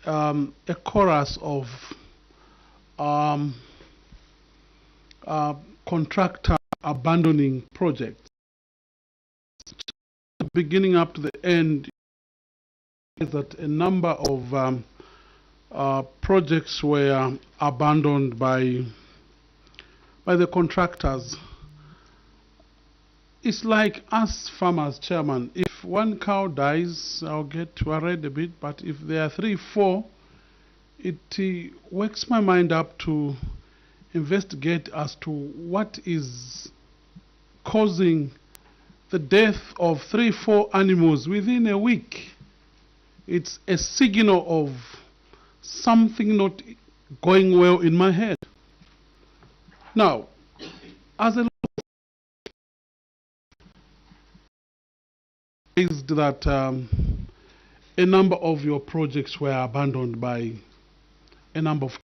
a chorus of contractor abandoning projects. Beginning up to the end, is that a number of projects were abandoned by the contractors. It's like us farmers, Chairman. If one cow dies, I'll get worried a bit, but if there are 3, 4, it wakes my mind up to investigate as to what is causing the death of 3, 4 animals within a week. It's a signal of something not going well in my head. Now, as a is that a number of your projects were abandoned by a number of.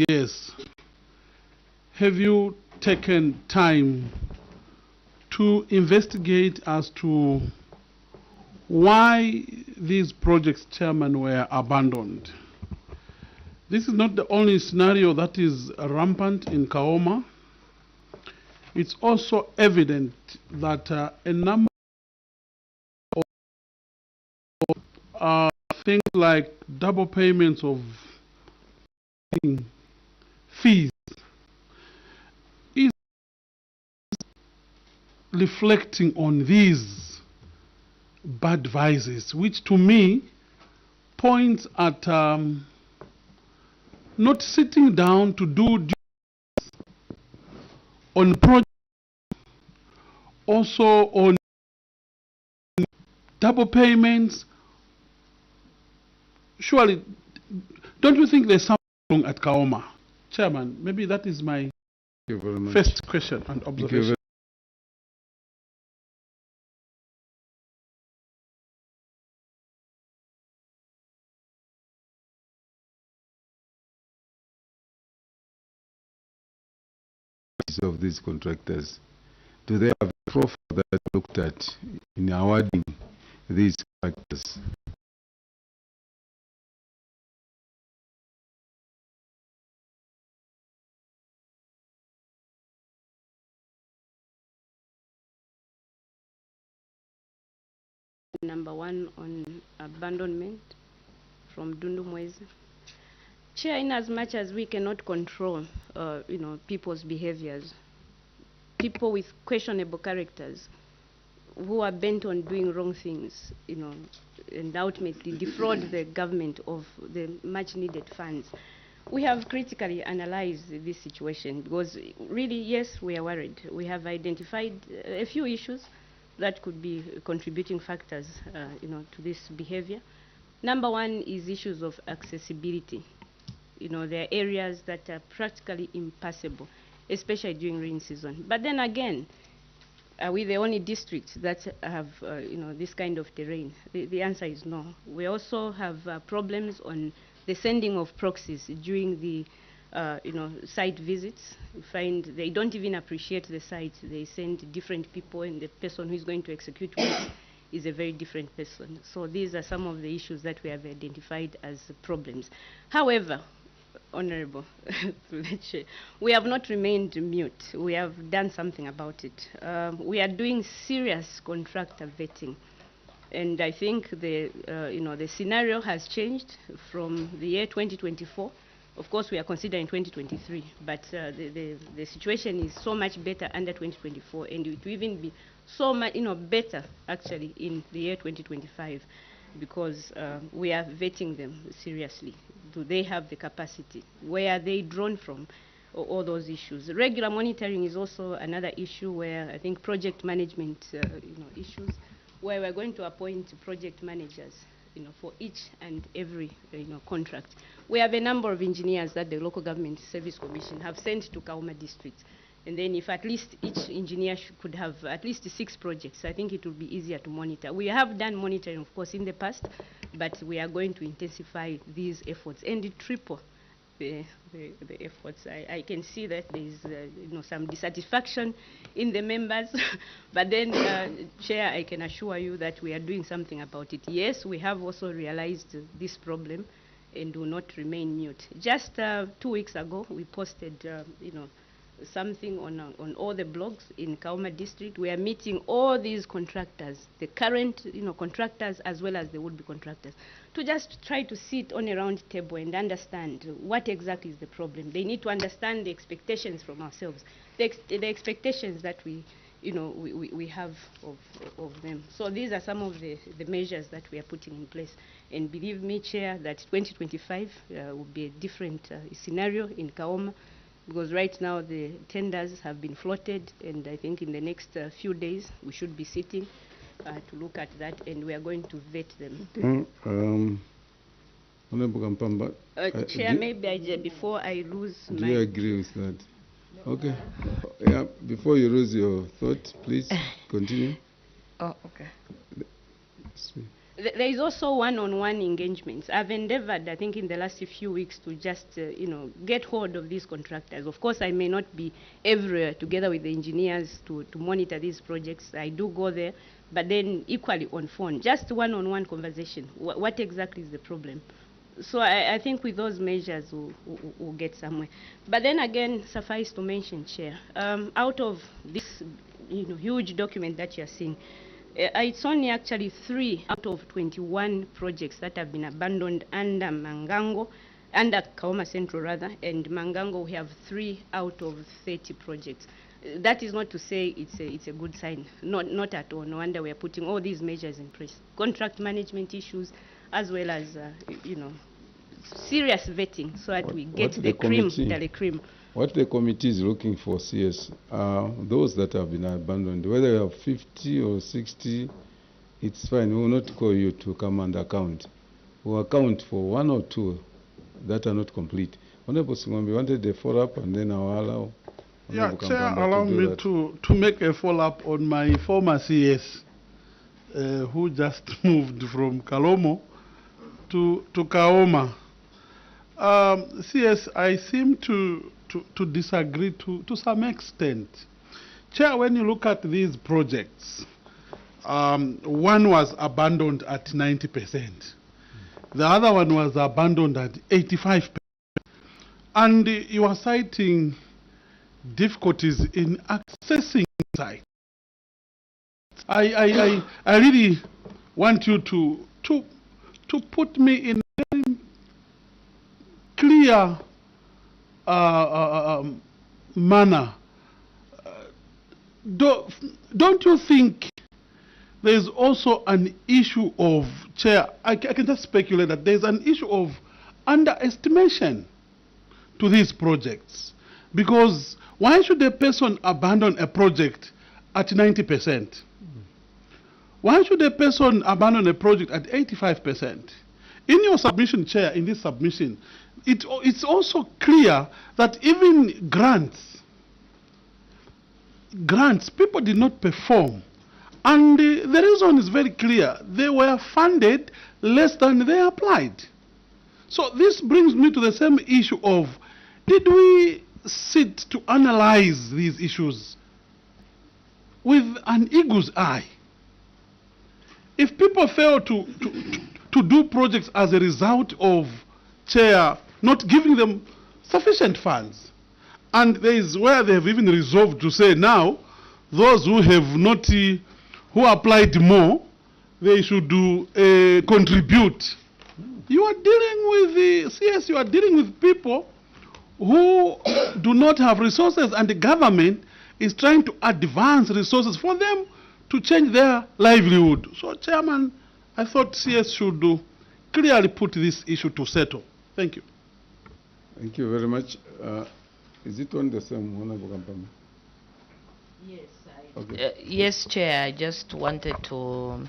Yes. Have you taken time to investigate as to why these projects, Chairman, were abandoned? This is not the only scenario that is rampant in KAOMA. It's also evident that a number of things like double payments of fees is reflecting on these bad vices, which to me points at not sitting down to do on projects, also on double payments. Surely, don't you think there's something wrong at KAOMA? Chairman, maybe that is my first question and observation. Of these contractors, do they have a profile that looked at in awarding these contractors? Number 1 on abandonment from Dundumwezi. Chair, in as much as we cannot control, people's behaviors, people with questionable characters who are bent on doing wrong things, and ultimately defraud the government of the much needed funds. We have critically analyzed this situation because really, yes, we are worried. We have identified a few issues that could be contributing factors, to this behavior. Number 1 is issues of accessibility. There are areas that are practically impassable, especially during rain season. But then again, are we the only districts that have, this kind of terrain? The answer is no. We also have problems on the sending of proxies during the, site visits. We find they don't even appreciate the site. They send different people, and the person who is going to execute work is a very different person. So these are some of the issues that we have identified as problems. However, Honorable, we have not remained mute. We have done something about it. We are doing serious contractor vetting, and I think the scenario has changed from the year 2024. Of course, we are considering 2023, but the situation is so much better under 2024, and it will even be so much better actually in the year 2025, because we are vetting them seriously. Do they have the capacity? Where are they drawn from? All those issues. Regular monitoring is also another issue where I think project management issues, where we're going to appoint project managers for each and every contract. We have a number of engineers that the Local Government Service Commission have sent to KAOMA districts. And then if at least each engineer could have at least 6 projects, I think it would be easier to monitor. We have done monitoring, of course, in the past, but we are going to intensify these efforts and triple the efforts. I can see that there is some dissatisfaction in the members, but then, Chair, I can assure you that we are doing something about it. Yes, we have also realized this problem and do not remain mute. Just 2 weeks ago, we posted, something on all the blogs in KAOMA district. We are meeting all these contractors, the current contractors as well as the would-be contractors, to just try to sit on a round table and understand what exactly is the problem. They need to understand the expectations from ourselves, the expectations that we have of them. So these are some of the measures that we are putting in place. And believe me, Chair, that 2025 will be a different scenario in KAOMA, because right now the tenders have been floated, and I think in the next few days we should be sitting to look at that, and we are going to vet them. Honorable Kampamba, Chair, maybe before I lose do you agree with that? Okay. Yeah, before you lose your thought, please continue. Oh, okay. There is also one-on-one engagements. I've endeavored, I think, in the last few weeks to just, get hold of these contractors. Of course, I may not be everywhere together with the engineers to monitor these projects. I do go there, but then equally on phone, just one-on-one conversation. What exactly is the problem? So I think with those measures, we'll get somewhere. But then again, suffice to mention, Chair, out of this huge document that you're seeing, it's only actually 3 out of 21 projects that have been abandoned under Mangango, under KAOMA Central rather, and Mangango we have 3 out of 30 projects. That is not to say it's a good sign, not at all. No wonder we are putting all these measures in place. Contract management issues, as well as serious vetting, so that we get the cream de la cream. What the committee is looking for, CS, are those that have been abandoned. Whether you have 50 or 60, it's fine. We will not call you to come and account. We'll account for 1 or 2 that are not complete. Honorable Singombe wanted a follow-up, and then I'll allow. Yeah, Chair, allow me to make a follow-up on my former CS, who just moved from Kalomo to KAOMA. CS, I seem to disagree to some extent. Chair, when you look at these projects, one was abandoned at 90%. The other one was abandoned at 85%. And you are citing difficulties in accessing site. I really want you to put me in a very clear manner. Don't you think there's also an issue of, Chair, I can just speculate that there's an issue of underestimation to these projects? Because why should a person abandon a project at 90%? Why should a person abandon a project at 85%? In your submission, Chair, in this submission, it's also clear that even grants, people did not perform. And the reason is very clear. They were funded less than they applied. So this brings me to the same issue of, did we sit to analyze these issues with an eagle's eye? If people fail to do projects as a result of, Chair, not giving them sufficient funds, and there is where they have even resolved to say now, those who have not, who applied more, they should contribute. You are dealing with the CS, you are dealing with people who do not have resources, and the government is trying to advance resources for them to change their livelihood. So, Chairman, I thought CS should clearly put this issue to settle. Thank you. Thank you very much. Is it on the same, Honorable Kampama? Yes, Okay. yes, Chair. I just wanted to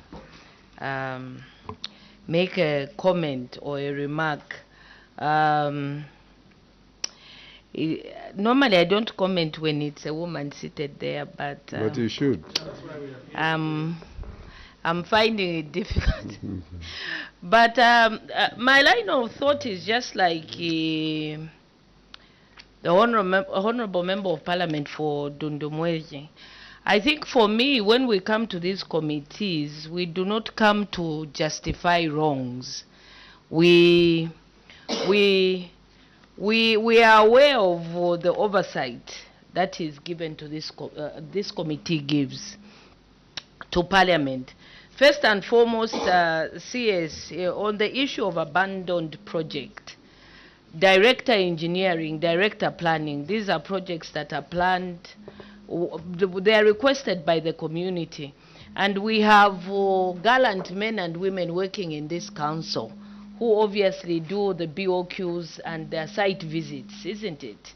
make a comment or a remark. Normally, I don't comment when it's a woman seated there, but you should. I'm finding it difficult. But my line of thought is just like the honorable member of parliament for Dundumwezi. I think for me, when we come to these committees, we do not come to justify wrongs. We are aware of the oversight that is given to this committee gives to Parliament. First and foremost, CS, on the issue of abandoned project, director engineering, director planning, these are projects that are planned, they are requested by the community. And we have gallant men and women working in this council who obviously do the BOQs and their site visits, isn't it?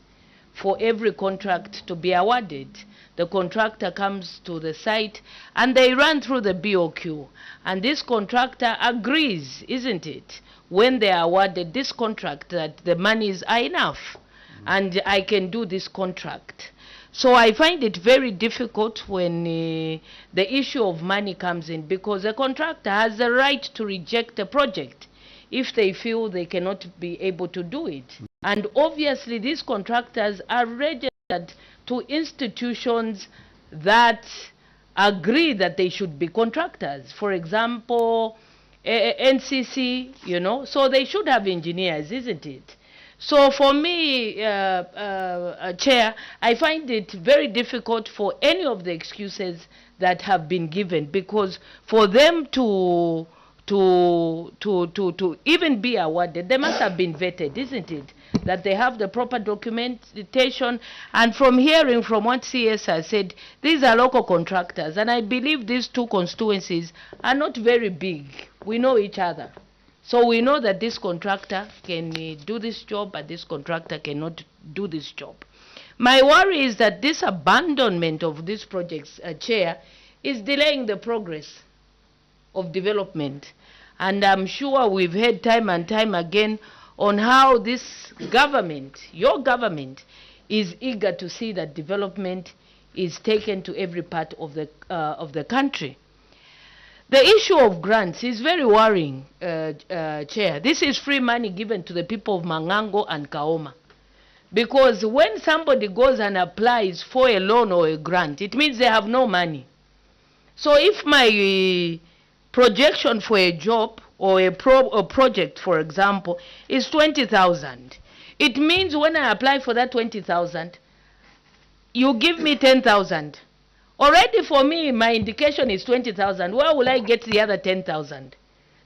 For every contract to be awarded, the contractor comes to the site and they run through the BOQ. And this contractor agrees, isn't it, when they are awarded this contract that the monies are enough and I can do this contract. So I find it very difficult when the issue of money comes in, because the contractor has the right to reject a project if they feel they cannot be able to do it. And obviously these contractors are registered to institutions that agree that they should be contractors. For example, NCC, you know, so they should have engineers, isn't it? So for me, Chair, I find it very difficult for any of the excuses that have been given, because for them to even be awarded, they must have been vetted, isn't it? That they have the proper documentation. And from hearing from what CS has said, these are local contractors, and I believe these two constituencies are not very big. We know each other. So we know that this contractor can do this job, but this contractor cannot do this job. My worry is that this abandonment of these projects, Chair, is delaying the progress of development. And I'm sure we've heard time and time again on how this government, your government, is eager to see that development is taken to every part of the country. The issue of grants is very worrying, Chair. This is free money given to the people of Mangango and KAOMA. Because when somebody goes and applies for a loan or a grant, it means they have no money. So if my projection for a job or a project, for example, is 20,000, it means when I apply for that 20,000, you give me 10,000. Already for me, my indication is 20,000. Where will I get the other 10,000?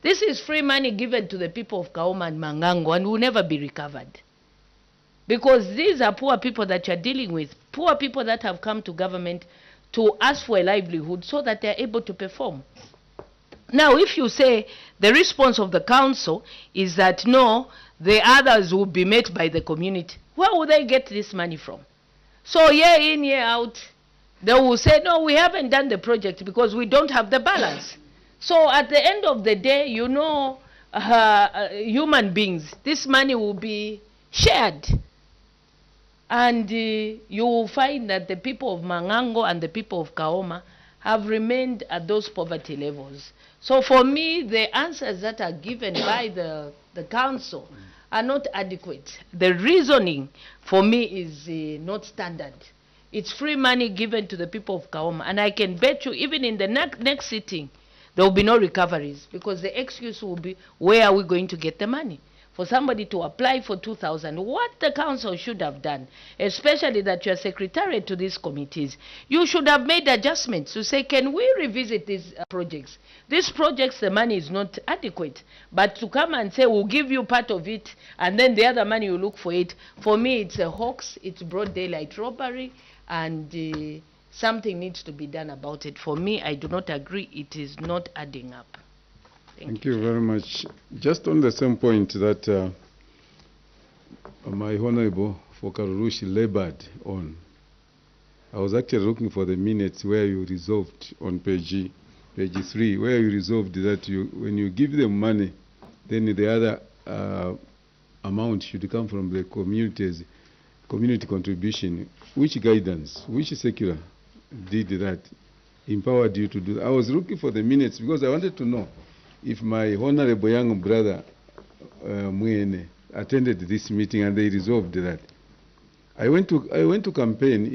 This is free money given to the people of KAOMA and Mangango and will never be recovered. Because these are poor people that you're dealing with, poor people that have come to government to ask for a livelihood so that they're able to perform. Now, if you say the response of the council is that no, the others will be met by the community, where will they get this money from? So year in, year out, they will say, no, we haven't done the project because we don't have the balance. So at the end of the day, you know, human beings, this money will be shared. And you will find that the people of Mangango and the people of KAOMA have remained at those poverty levels. So for me, the answers that are given by the council are not adequate. The reasoning for me is not standard. It's free money given to the people of KAOMA. And I can bet you, even in the next sitting, there will be no recoveries, because the excuse will be, where are we going to get the money? For somebody to apply for 2,000, what the council should have done, especially that you are secretary to these committees, you should have made adjustments to say, can we revisit these projects? These projects, the money is not adequate. But to come and say, we'll give you part of it, and then the other money you look for it, for me it's a hoax, it's broad daylight robbery, and something needs to be done about it. For me, I do not agree. It is not adding up. Thank you very much. Just on the same point that my Honorable Fokarurushi labored on. I was actually looking for the minutes where you resolved on page 3, where you resolved that when you give them money, then the other amount should come from the community contribution. Which guidance, which secular did that, empowered you to do that? I was looking for the minutes because I wanted to know if my honorable young brother Mwene attended this meeting and they resolved that. I went to campaign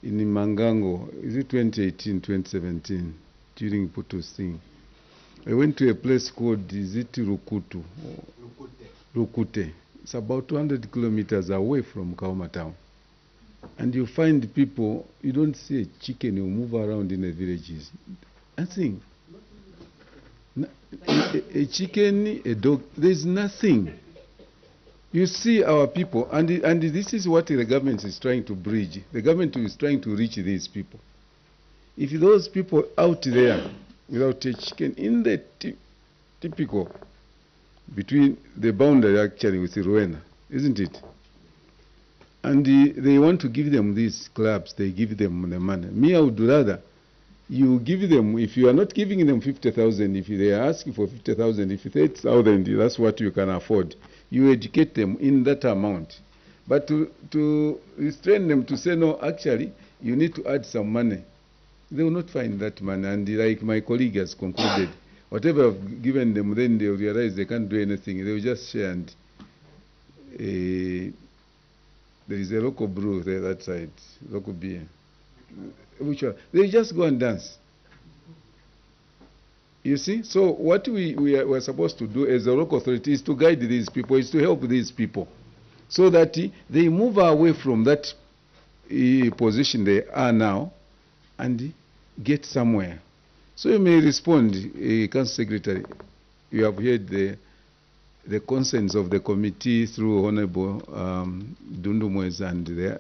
in Mangango, is it 2018, 2017, during Putu's thing. I went to a place called, is it Rukutu? Rukute. It's about 200 kilometers away from KAOMA town. And you find people, you don't see a chicken who move around in the villages. Nothing. A chicken, a dog, there's nothing. You see our people, and this is what the government is trying to bridge. The government is trying to reach these people. If those people out there without a chicken in the typical between the boundary actually with Rwanda, isn't it? And they want to give them these clubs, they give them the money. Me, I would rather you give them, if you are not giving them 50,000, if they are asking for 50,000, if it's 8,000, that's what you can afford. You educate them in that amount. But to restrain them to say, no, actually, you need to add some money, they will not find that money. And like my colleague has concluded, whatever I've given them, then they will realize they can't do anything. They will just share. And there is a local brew there, that side, local beer. Which one? They just go and dance. You see? So what we're supposed to do as a local authority is to guide these people, is to help these people, so that they move away from that position they are now and get somewhere. So you may respond, Council Secretary. You have heard the concerns of the committee through Honorable Dundumwez and the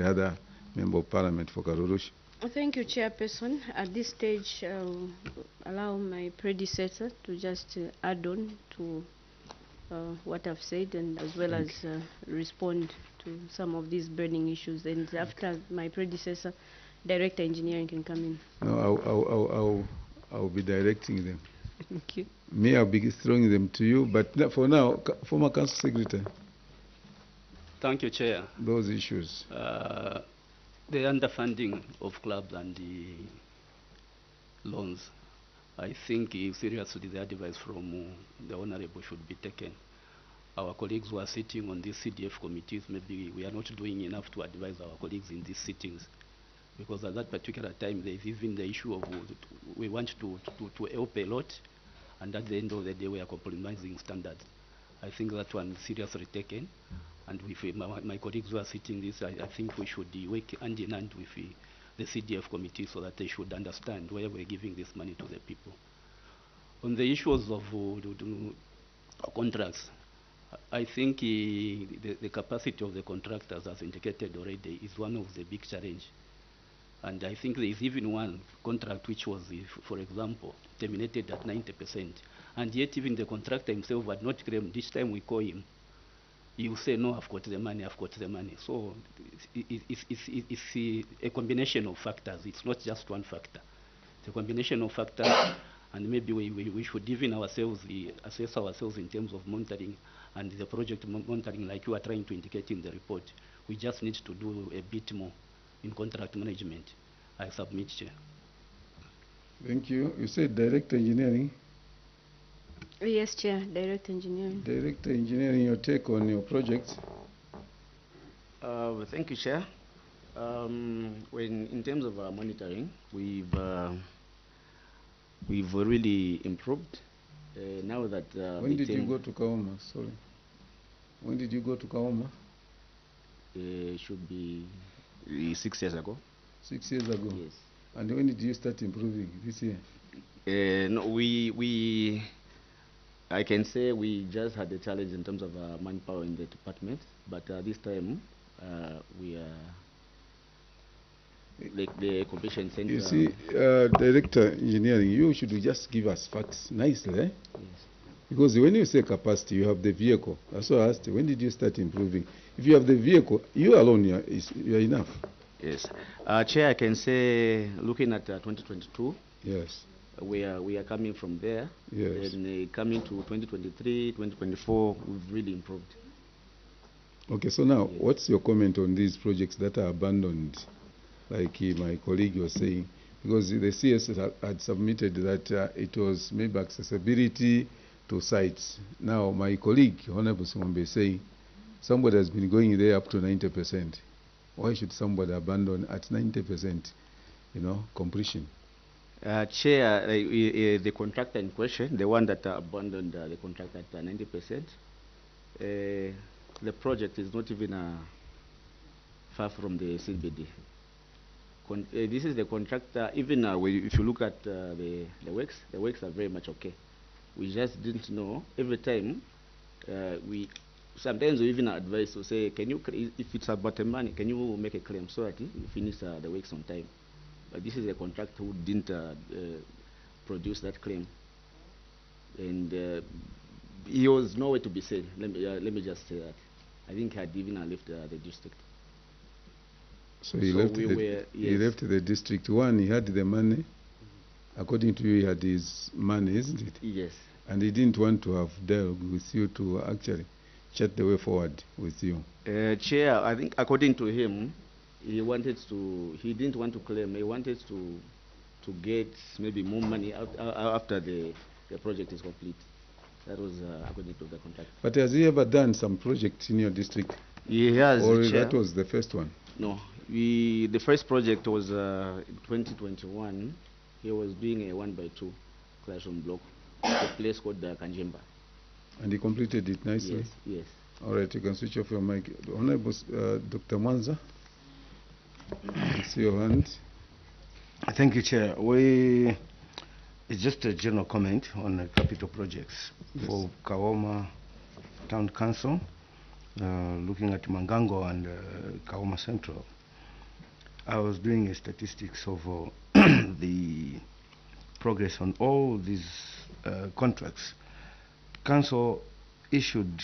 other Member of Parliament for Karurushi. Thank you, Chairperson. At this stage, I'll allow my predecessor to just add on to what I've said, and as well as respond to some of these burning issues. And after my predecessor, Director Engineering can come in. No, I'll be directing them. Thank you. Me, I'll be throwing them to you, but for now, former Council Secretary. Thank you, Chair. Those issues. The underfunding of clubs and the loans, I think seriously the advice from the Honorable should be taken. Our colleagues who are sitting on these CDF committees, maybe we are not doing enough to advise our colleagues in these sittings, because at that particular time there is even the issue of we want to help a lot, and at the end of the day we are compromising standards. I think that one is seriously taken. And with my colleagues who are sitting this, I think we should work hand in hand with the CDF committee so that they should understand where we're giving this money to the people. On the issues of contracts, I think the capacity of the contractors, as indicated already, is one of the big challenges. And I think there is even one contract which was, for example, terminated at 90%. And yet even the contractor himself had not claimed. Each time we call him, you say, no, I've got the money, I've got the money. So it's a combination of factors. It's not just one factor. It's a combination of factors, and maybe we should even assess ourselves in terms of monitoring and the project monitoring, like you are trying to indicate in the report. We just need to do a bit more in contract management. I submit, Chair. Thank you. You said Director Engineering. Yes, Chair. Director Engineering. Director Engineering, your take on your project? Thank you, Chair. In terms of our monitoring, we've really improved. Now that when did you go to KAOMA? Sorry. When did you go to KAOMA? Should be 6 years ago. 6 years ago. Yes. And when did you start improving? This year? No, I can say we just had a challenge in terms of manpower in the department, but this time we are like the completion center. You see, Director Engineering, you should just give us facts nicely. Eh? Yes. Because when you say capacity, you have the vehicle. That's why I asked you, when did you start improving? If you have the vehicle, you alone, you are enough. Yes. Chair, I can say, looking at 2022, yes, we are coming from there. Yes. And coming to 2023, 2024, we've really improved. Okay, so now, what's your comment on these projects that are abandoned, like my colleague was saying? Because the CS had submitted that it was maybe accessibility to sites. Now, my colleague, Honorable Simombe, is saying somebody has been going there up to 90%. Why should somebody abandon at 90%, completion? Chair, the contractor in question, the one that abandoned the contract at 90%, the project is not even far from the CBD. This is the contractor. Even if you look at the works are very much okay. We just didn't know. Every time sometimes we even advise to say, can you, if it's about the money, can you make a claim so that you finish the works on time? But this is a contractor who didn't produce that claim, and he was nowhere to be seen. Let me just say that. I think he had even left the district. So he left the district. One, he had the money. According to you, he had his money, isn't it? Yes. And he didn't want to have dealt with you to actually chart the way forward with you. Chair, I think according to him, he didn't want to claim. He wanted to get maybe more money after the project is complete. That was according to the contract. But has he ever done some project in your district? He has. Or Chair. that was the first one? No. The first project was 2021. He was doing a 1x2 classroom block at a place called Kanjemba. And he completed it nicely? Yes, yes. All right, you can switch off your mic. Honorable Dr. Mwanza, I see your hand. Thank you, Chair. It's just a general comment on capital projects for KAOMA Town Council, looking at Mangango and KAOMA Central. I was doing a statistics of the progress on all these contracts. Council issued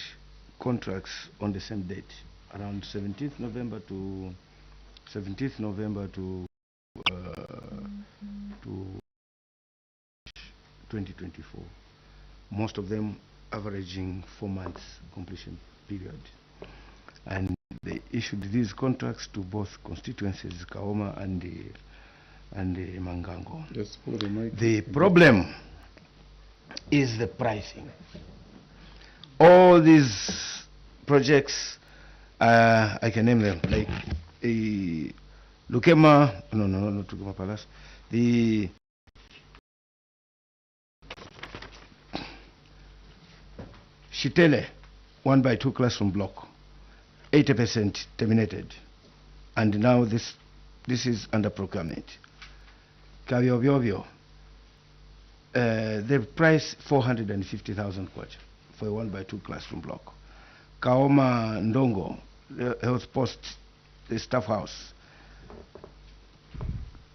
contracts on the same date, around 17th November to 2024. Most of them averaging 4 months completion period. And they issued these contracts to both constituencies, KAOMA and the Mangango. Just pull the mic. The problem is the pricing. All these projects, I can name them, like Lukema, no, not Lukema Palace, the Shitele 1x2 classroom block, 80% terminated, and now this is under procurement. Kaviovyo, the price 450,000 kwacha for a 1x2 classroom block. KAOMA Ndongo, the health post, the staff house,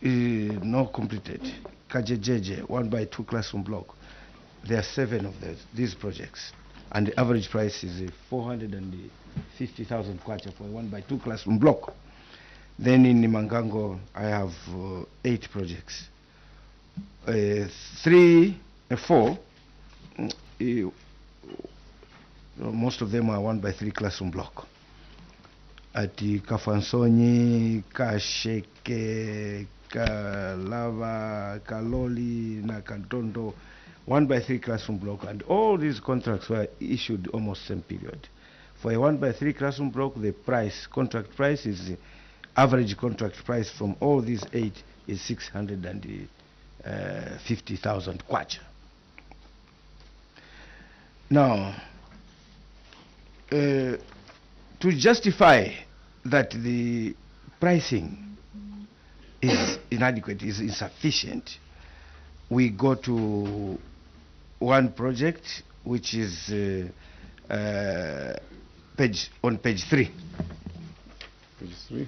is not completed. Kajejeje, 1x2 classroom block. There are 7 of these projects, and the average price is 450,000 kwacha for a 1x2 classroom block. Then in Mangango, I have 8 projects. 4, most of them are 1x3 classroom block. At Kafansonyi, Kasheke, Kalava, Kaloli, Nakantondo, 1x3 classroom block, and all these contracts were issued almost same period. For a 1x3 classroom block, the contract price is the average contract price from all these 8 is 650,000 kwacha. Now, to justify that the pricing is inadequate, is insufficient, we go to one project which is on page 3. Page 3.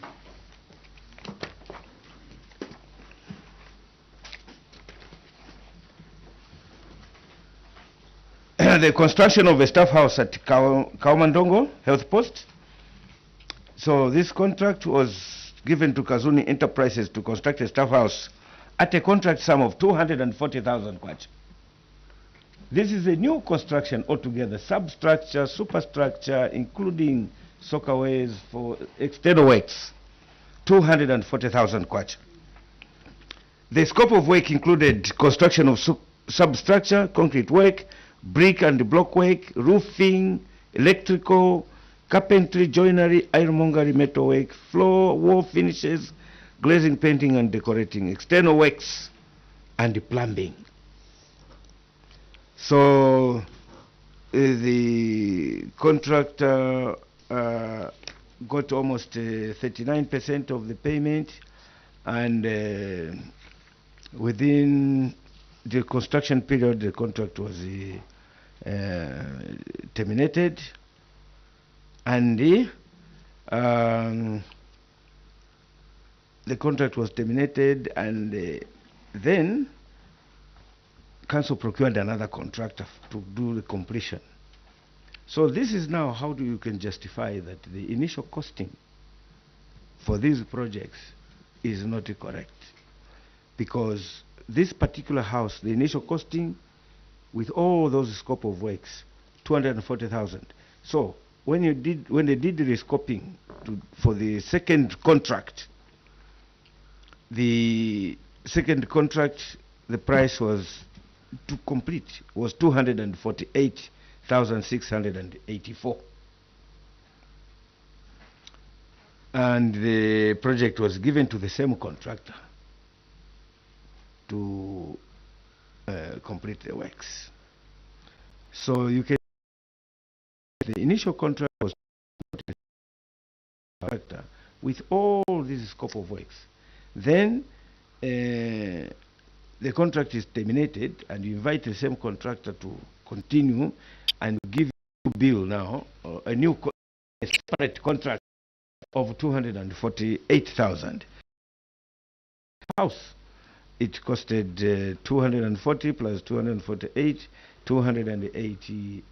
the construction of a staff house at KAOMA Ndongo Health Post. So this contract was given to Kazuni Enterprises to construct a staff house at a contract sum of 240,000 kwacha. This is a new construction altogether, substructure, superstructure, including soccerways for external works, 240,000 kwacha. The scope of work included construction of substructure, concrete work, brick and block work, roofing, electrical, carpentry, joinery, ironmongery, metalwork, floor, wall finishes, glazing, painting and decorating, external works, and plumbing. So the contractor got almost 39% of the payment, and within the construction period the contract was terminated, and the contract was terminated, and then council procured another contractor to do the completion. So this is now how you can justify that the initial costing for these projects is not correct, because this particular house, the initial costing with all those scope of works, 240,000. So when they did the rescoping for the second contract, the price was to complete was 248,684, and the project was given to the same contractor to complete the works. So you can, the initial contract was with all this scope of works. Then the contract is terminated, and you invite the same contractor to continue and give you a bill now, a separate contract of 248,000. House, it costed 240 plus 248, 280.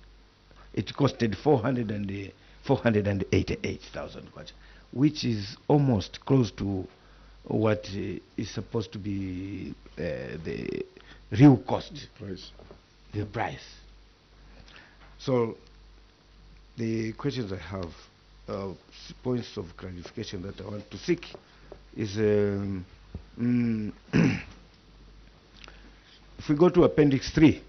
It costed 488,000, which is almost close to what is supposed to be the real cost, the price. So the questions I have, points of clarification that I want to seek is if we go to Appendix 3,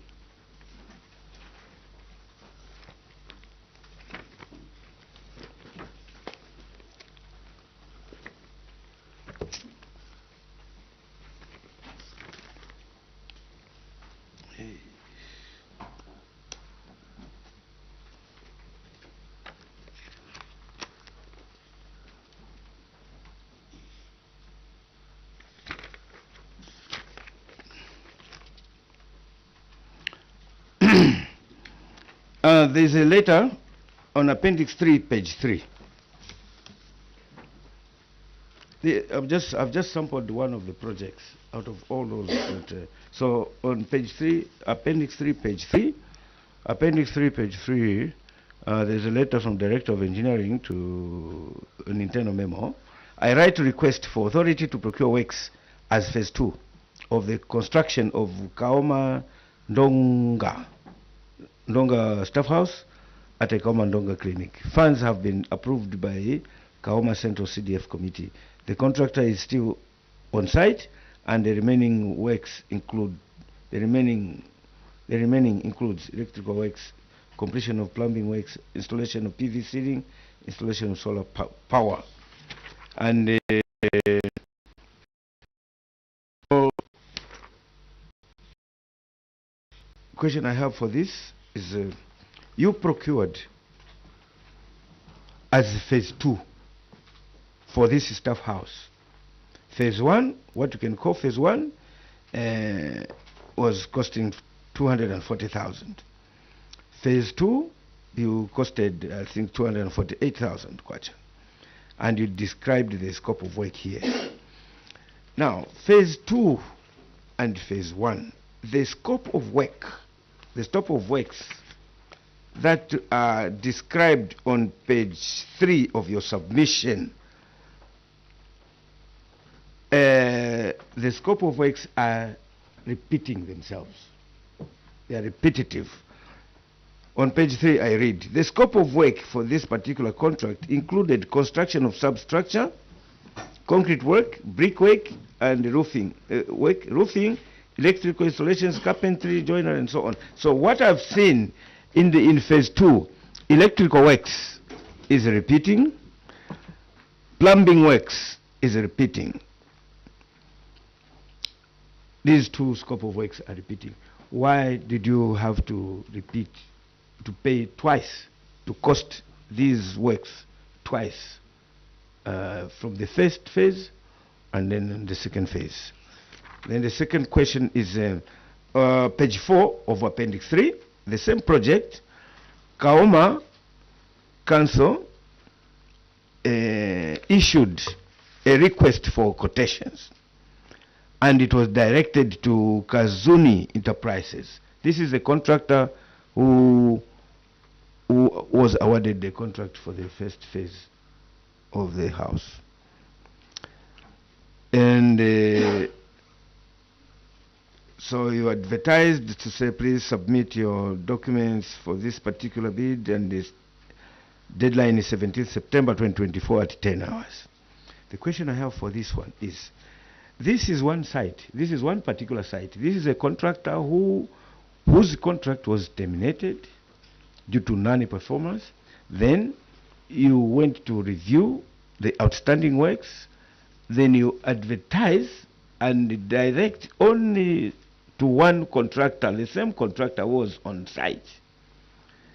there's a letter on Appendix 3, page 3. I've just sampled one of the projects out of all those. So on page 3, Appendix 3, page 3, Appendix 3, page 3, there's a letter from Director of Engineering to an internal memo. I write to request for authority to procure works as phase 2 of the construction of KAOMA Ndonga Staff House at a KAOMA Ndonga Clinic. Funds have been approved by KAOMA Central CDF Committee. The contractor is still on site, and the remaining works includes electrical works, completion of plumbing works, installation of PV ceiling, installation of solar power. And question I have for this is, you procured as phase 2 for this staff house. Phase 1, what you can call phase 1, was costing 240,000. Phase 2, you costed, I think, 248,000 kwacha. And you described the scope of work here. Now, phase 2 and phase 1, the scope of work, the scope of works that are described on page 3 of your submission, the scope of works are repeating themselves. They are repetitive. On page 3, I read, the scope of work for this particular contract included construction of substructure, concrete work, brickwork, and roofing work, electrical installations, carpentry, joinery, and so on. So what I've seen in phase 2, electrical works is repeating, plumbing works is repeating. These two scope of works are repeating. Why did you have to repeat, to pay twice, to cost these works twice, from the first phase and then the second phase? Then the second question is page 4 of appendix 3, the same project, KAOMA Council issued a request for quotations, and it was directed to Kazuni Enterprises. This is the contractor who was awarded the contract for the first phase of the house. And so you advertised to say, please submit your documents for this particular bid, and this deadline is 17th September 2024 at 10 hours. The question I have for this one is, this is one site, this is one particular site. This is a contractor whose contract was terminated due to non-performance. Then you went to review the outstanding works, then you advertise and direct only to one contractor. The same contractor was on site.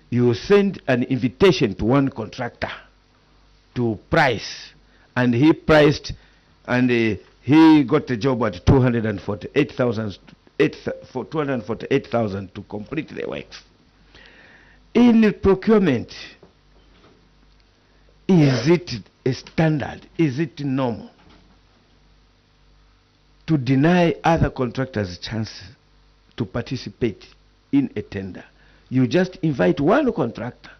You send an invitation to one contractor to price, and he priced, and he got the job at 248,000 to complete the works. In procurement, is it a standard? Is it normal to deny other contractors a chance to participate in a tender? You just invite one contractor.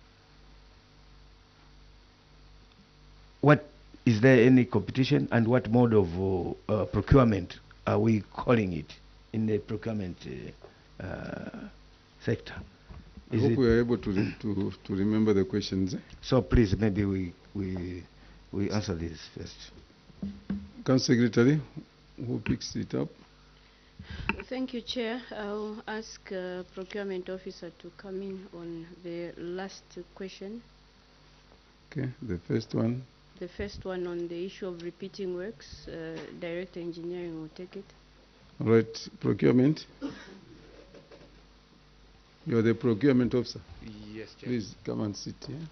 What is there any competition, and what mode of procurement are we calling it in the procurement sector? I hope we are able to remember the questions. So please, maybe we answer this first. Council Secretary, who picks it up? Thank you, Chair. I'll ask Procurement Officer to come in on the last question. Okay, the first one. The first one on the issue of repeating works. Director Engineering will take it. All right, Procurement. You're the Procurement Officer. Yes, Chair. Please come and sit here.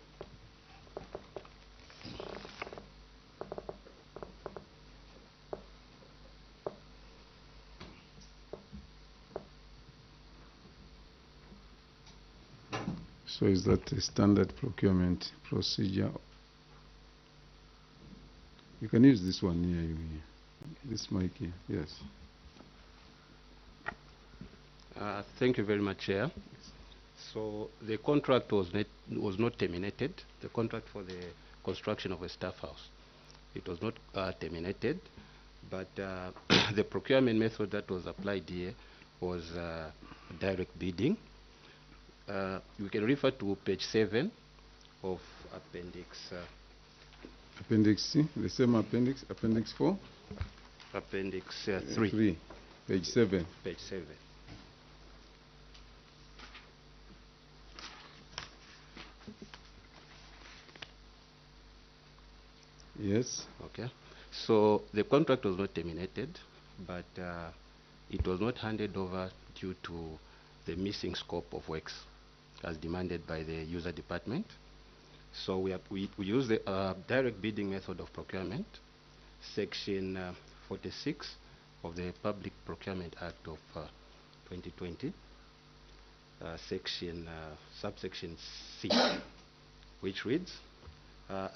So is that a standard procurement procedure? You can use this one here, this mic here, yes. Thank you very much, Chair. So the contract was not terminated, the contract for the construction of a staff house. It was not terminated, but the procurement method that was applied here was direct bidding. We can refer to page 7 of appendix. Appendix C, the same appendix, appendix 4? Appendix 3. Page 7. Page 7. Yes. Okay. So the contract was not terminated, but it was not handed over due to the missing scope of works as demanded by the user department. So we use the direct bidding method of procurement, section 46 of the Public Procurement Act of 2020, subsection C, which reads,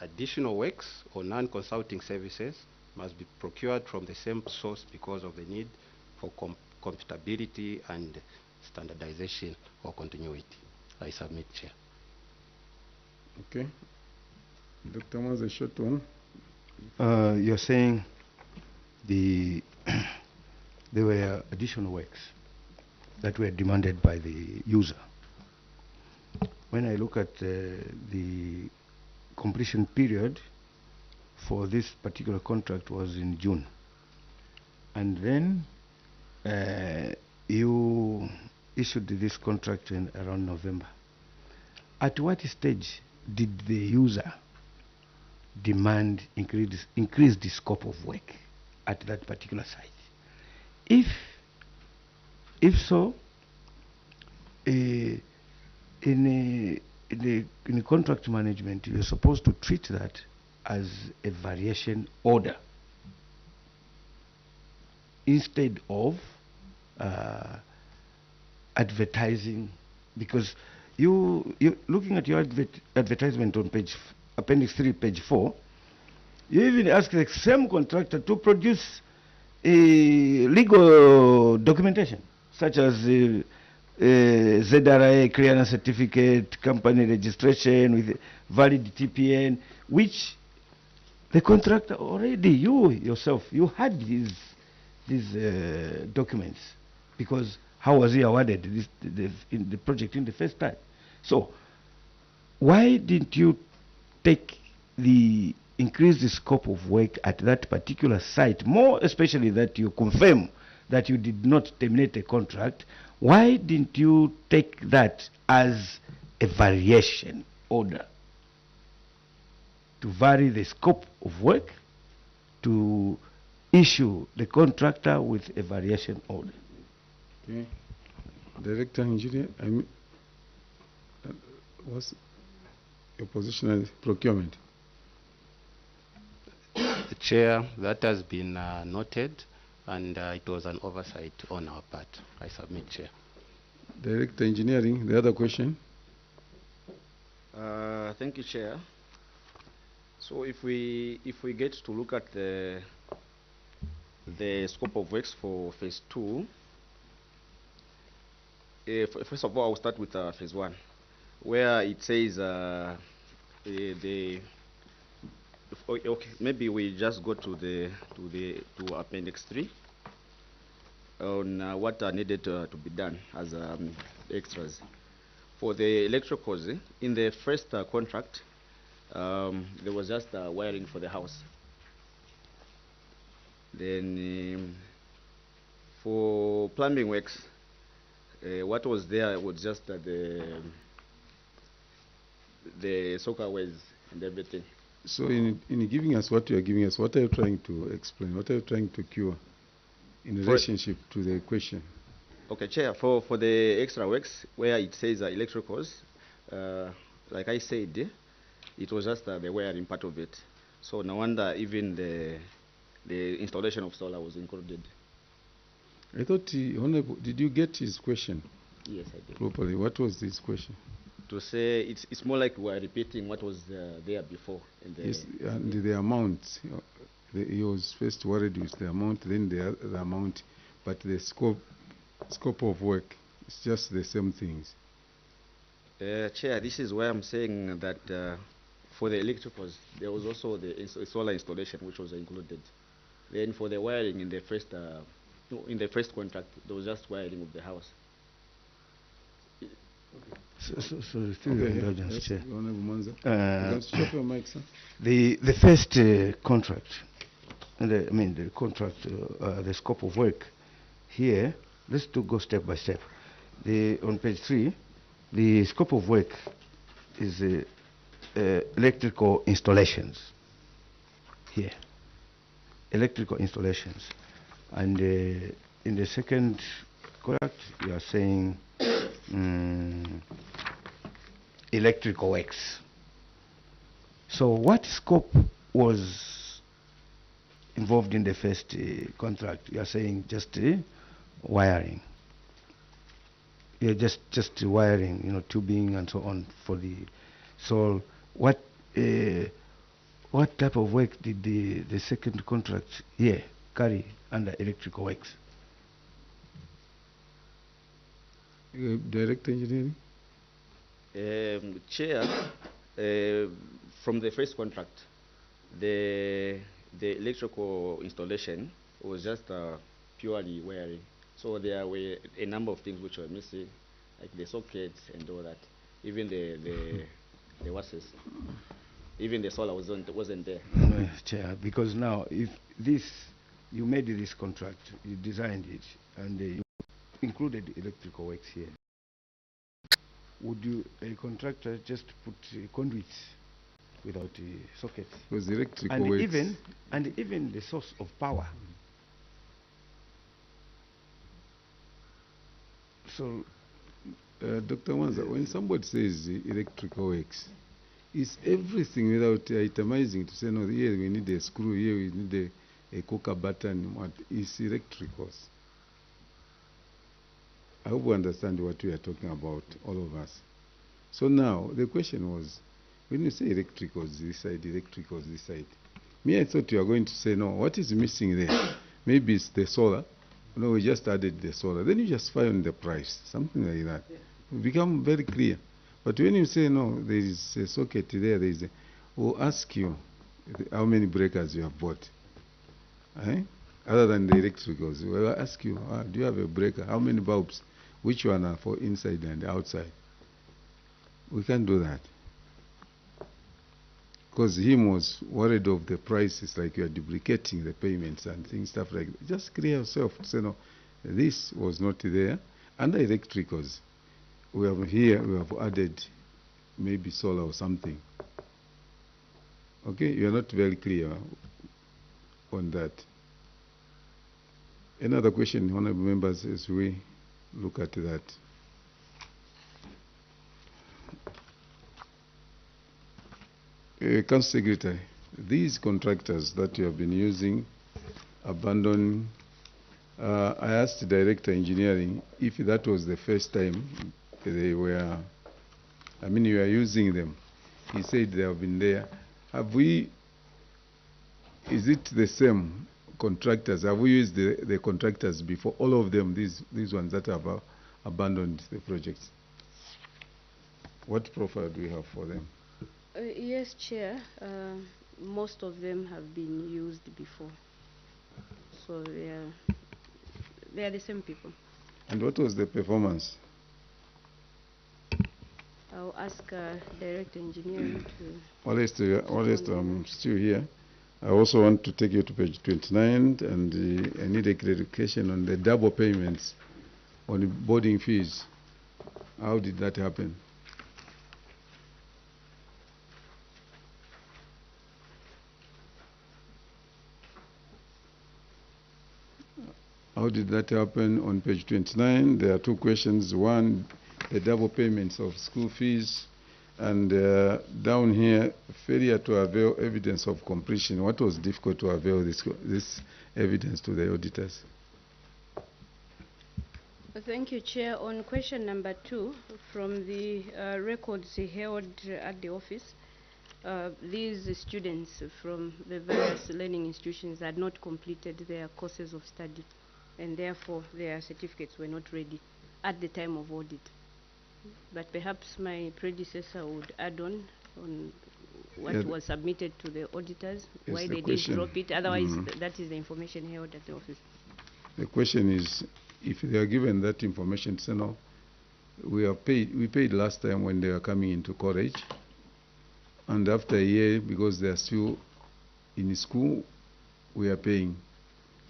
additional works or non-consulting services must be procured from the same source because of the need for compatibility and standardization or continuity. I submit, Chair. Okay. Dr. Mwanza, a short one. You're saying there were additional works that were demanded by the user. When I look at the completion period for this particular contract was in June, and then you issued this contract in around November. At what stage did the user demand increase the scope of work at that particular site? If so, in contract management, you're supposed to treat that as a variation order instead of advertising, because you looking at your advertisement on appendix 3, page 4, you even ask the same contractor to produce a legal documentation such as ZRA, clearance certificate, company registration with valid TPN, which the contractor already, you yourself, you had these documents, because how was he awarded in the project in the first time? So why didn't you increase the scope of work at that particular site, more especially that you confirm that you did not terminate a contract? Why didn't you take that as a variation order to vary the scope of work, to issue the contractor with a variation order? Okay. Director Engineer, what's your position on procurement? Chair, that has been noted, and it was an oversight on our part. I submit, Chair. Director Engineering, the other question. Thank you, Chair. So if we get to look at the scope of works for phase 2, first of all, I'll start with phase 1, where it says okay, maybe we just go to appendix 3 on what are needed to be done as extras. For the electricals, in the first contract, there was just wiring for the house. Then for plumbing works, what was there was just the soccer wares and everything. So in giving us what you are giving us, what are you trying to explain? What are you trying to cure in relationship to the question? Okay, Chair, for the extra works, where it says electricals, like I said, it was just the wiring part of it. So no wonder even the installation of solar was included. I thought, Honorable, did you get his question? Yes, I did. Properly. What was his question? To say it's more like we are repeating what was there before. Yes, and the amount. He was first worried with the amount, then the amount, but the scope of work is just the same things. Chair, this is why I'm saying that for the electricals, there was also the solar installation which was included. Then for the wiring in the first contract, there was just wiring of the house. So through your indulgence, Chair. The first contract, the contract, the scope of work here, let's go step by step. On page 3, the scope of work is electrical installations here. Electrical installations. And in the second contract, you are saying electrical works. So what scope was involved in the first contract? You are saying just wiring. Yeah, just wiring, tubing and so on for the. So what type of work did the second contract here carry under electrical works? Director Engineering? Chair, from the first contract, the electrical installation was just purely wiring. So there were a number of things which were missing, like the sockets and all that. Even the what's this? Even the solar wasn't there. Chair, because now if this, you made this contract, you designed it, and you included electrical works here, would you, a contractor, just put conduits without sockets? Because electrical and works. Even the source of power. So, Dr. Wanza, when somebody says electrical works, it's everything without itemizing to say, no, here we need a screw, here we need a cocker button, what is electricals. I hope you understand what we are talking about, all of us. So now, the question was, when you say electricals this side, electricals this side, me, I thought you were going to say, no, what is missing there? Maybe it's the solar. No, we just added the solar. Then you just find the price, something like that. It become very clear. But when you say, no, there is a socket there, we'll ask you how many breakers you have bought. Other than the electricals, we'll ask you, do you have a breaker? How many bulbs? Which one are for inside and outside? We can't do that. Because him was worried of the prices, like you are duplicating the payments and things, stuff like that. Just clear yourself to say, no, this was not there. Under electricals, we have added maybe solar or something. Okay, you are not very clear on that. Another question, honorable members, as we look at that. Council Secretary, these contractors that you have been using, abandon, I asked the Director Engineering if that was the first time they were, you are using them. He said they have been there. Is it the same contractors? Have we used the contractors before? All of them, these ones that have abandoned the projects? What profile do we have for them? Yes, Chair. Most of them have been used before. So they are the same people. And what was the performance? I'll ask Director Engineering to... I'm still here. I also want to take you to page 29, and I need a clarification on the double payments on the boarding fees. How did that happen? How did that happen on page 29? There are two questions. One, the double payments of school fees, and down here, failure to avail evidence of completion. What was difficult to avail this evidence to the auditors? Thank you, Chair. On question number 2, from the records held at the office, these students from the various learning institutions had not completed their courses of study, and therefore their certificates were not ready at the time of audit. But perhaps my predecessor would add on what was submitted to the auditors, why they did drop it. Otherwise, that is the information held at the office. The question is, if they are given that information, say no, we paid last time when they were coming into college, and after a year, because they are still in school, we are paying.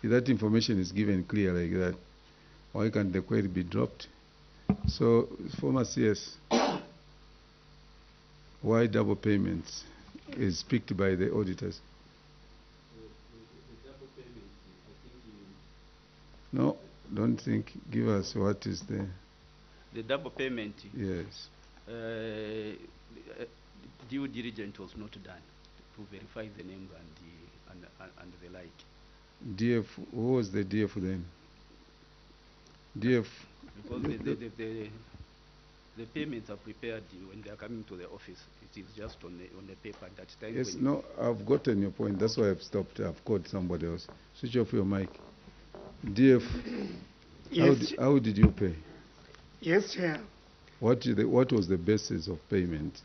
If that information is given clear like that, why can't the query be dropped? So, former CS, why double payments is picked by the auditors? No, don't think. Give us what is the double payment. Yes. Due diligence was not done to verify the name and the like. DF, who was the DF then? DF. Because the payments are prepared when they are coming to the office. It is just on the paper at that time. Yes, no, I've gotten your point. That's why I've stopped. I've called somebody else. Switch off your mic. DF, yes. How did you pay? Yes, Chair. What was the basis of payment?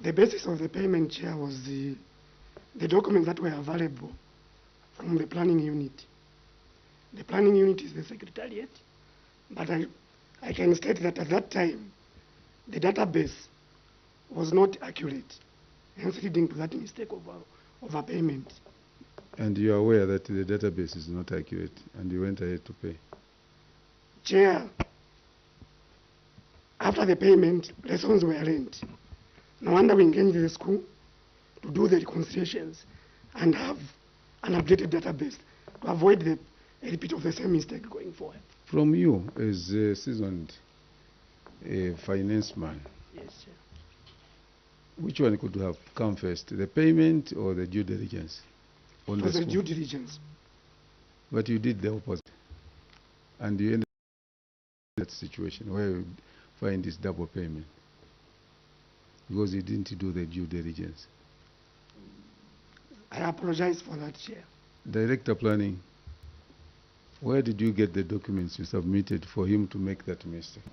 The basis of the payment, Chair, was the documents that were available from the planning unit. The planning unit is the secretariat, but I can state that at that time, the database was not accurate, hence leading to that mistake of a payment. And you are aware that the database is not accurate, and you went ahead to pay? Chair, after the payment, lessons were learned. No wonder we engaged the school to do the reconciliations and have an updated database to avoid a repeat of the same mistake going forward. From you, as a seasoned finance man, Yes, Chair. which one could have come first, the payment or the due diligence? On It was the the school? due diligence. But you did the opposite. And you ended up in that situation where you find this double payment because you didn't do the due diligence. I apologize for that, Chair. Director Planning, where did you get the documents you submitted for him to make that mistake?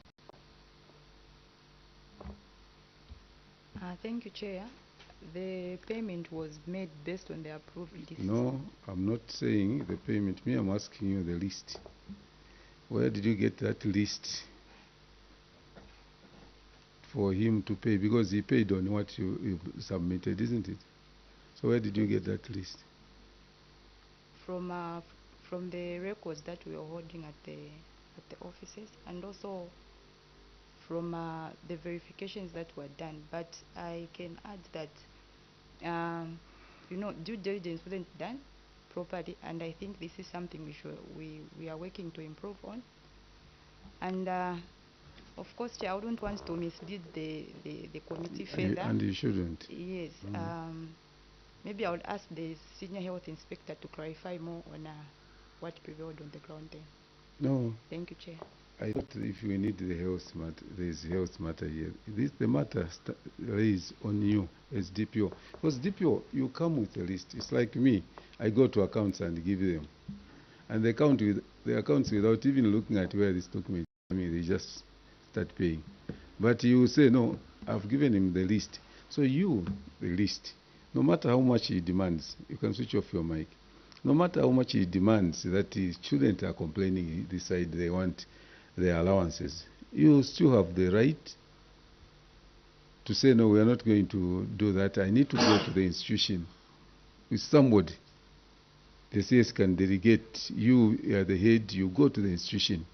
Thank you, Chair. The payment was made based on the approved list. No, I'm not saying the payment. Me, I'm asking you the list. Where did you get that list for him to pay? Because he paid on what you submitted, isn't it? So where did you get that list? From the records that we are holding at the offices, and also from the verifications that were done. But I can add that due diligence wasn't done properly, and I think this is something we are working to improve on. And of course, Chair, I wouldn't want to mislead the committee further. And you shouldn't. Yes. Maybe I would ask the senior health inspector to clarify more on what prevailed on the ground then. No. Thank you, Chair. I thought if you need the health matter, there is health matter here. The matter lays on you as DPO. Because DPO, you come with a list. It's like me. I go to accounts and give them. And they count with the accounts without even looking at where this document is. I mean, they just start paying. But you say, no, I've given him the list. So you, the list, no matter how much he demands, you can switch off your mic. No matter how much he demands that the students are complaining, decide they want their allowances, you still have the right to say, no, we are not going to do that. I need to go to the institution with somebody. The CS can delegate. You are the head. You go to the institution.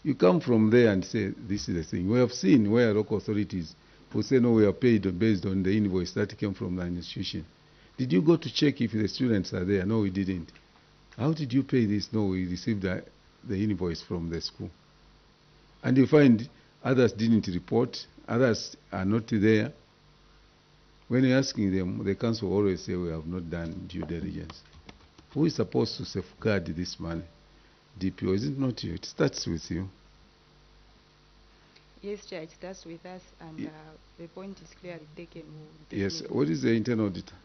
You come from there and say, this is the thing. We have seen where local authorities will say, no, we are paid based on the invoice that came from the institution. Did you go to check if the students are there? No, we didn't. How did you pay this? No, we received the invoice from the school. And you find others didn't report, others are not there. When you're asking them, the council always say, we have not done due diligence. Who is supposed to safeguard this money? DPO, is it not you? It starts with you. Yes, Chair, it starts with us, and the point is clearly taken. Yes, what is the internal auditor?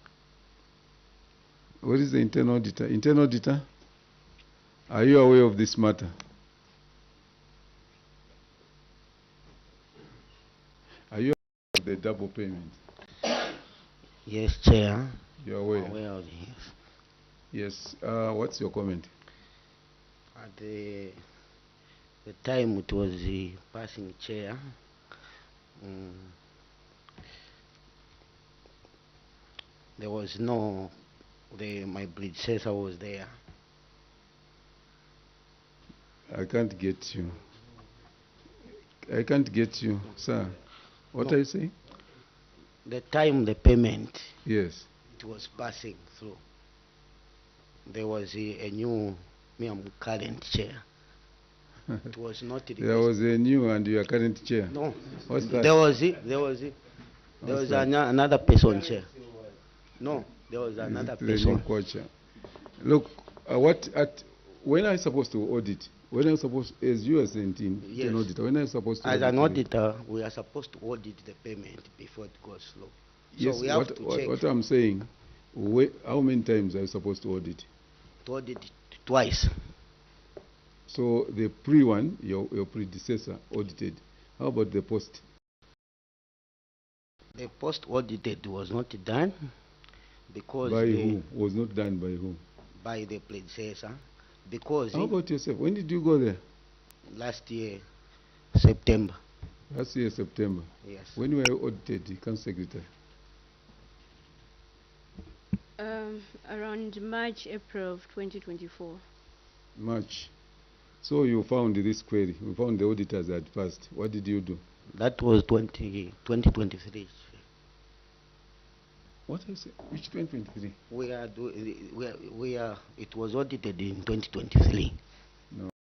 What is the internal auditor? Internal auditor, are you aware of this matter? Are you aware of the double payment? Yes, Chair. You're aware? Aware of this. Yes. What's your comment? At the time it was the passing chair, there was no, my predecessor was there. I can't get you. I can't get you, sir. What are you saying? The time the payment, yes, it was passing through. There was a new, I'm current chair. It was not. There was a new and your current chair. No. What's that? There was another person chair. No, there was another person. Look, when are you supposed to audit? When are you supposed, as you as an auditor, when are you supposed to as audit? an auditor, we are supposed to audit the payment before it goes slow. Yes, so we have to check. What I'm saying, how many times are you supposed to audit? To audit twice. So the pre-one, your predecessor audited. How about the post? The post audited was not done because By who? Was not done by who? by the predecessor, because How about yourself? When did you go there? last year, September. Last year, September. Yes. When you were audited, the Council Secretary? Around March, April of 2024. March. So you found this query. You found the auditors had passed. What did you do? That was 2023. What is it? Which 2023? It was audited in 2023. No.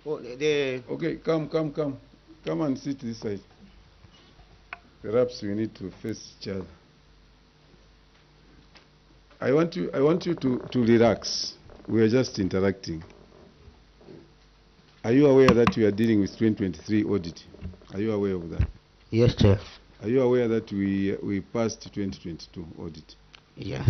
Oh, Okay, come. Come and sit this side. Perhaps we need to face each other. I want you to relax. We are just interacting. Are you aware that we are dealing with 2023 audit? Are you aware of that? Yes, Chair. Are you aware that we passed 2022 audit? Yes.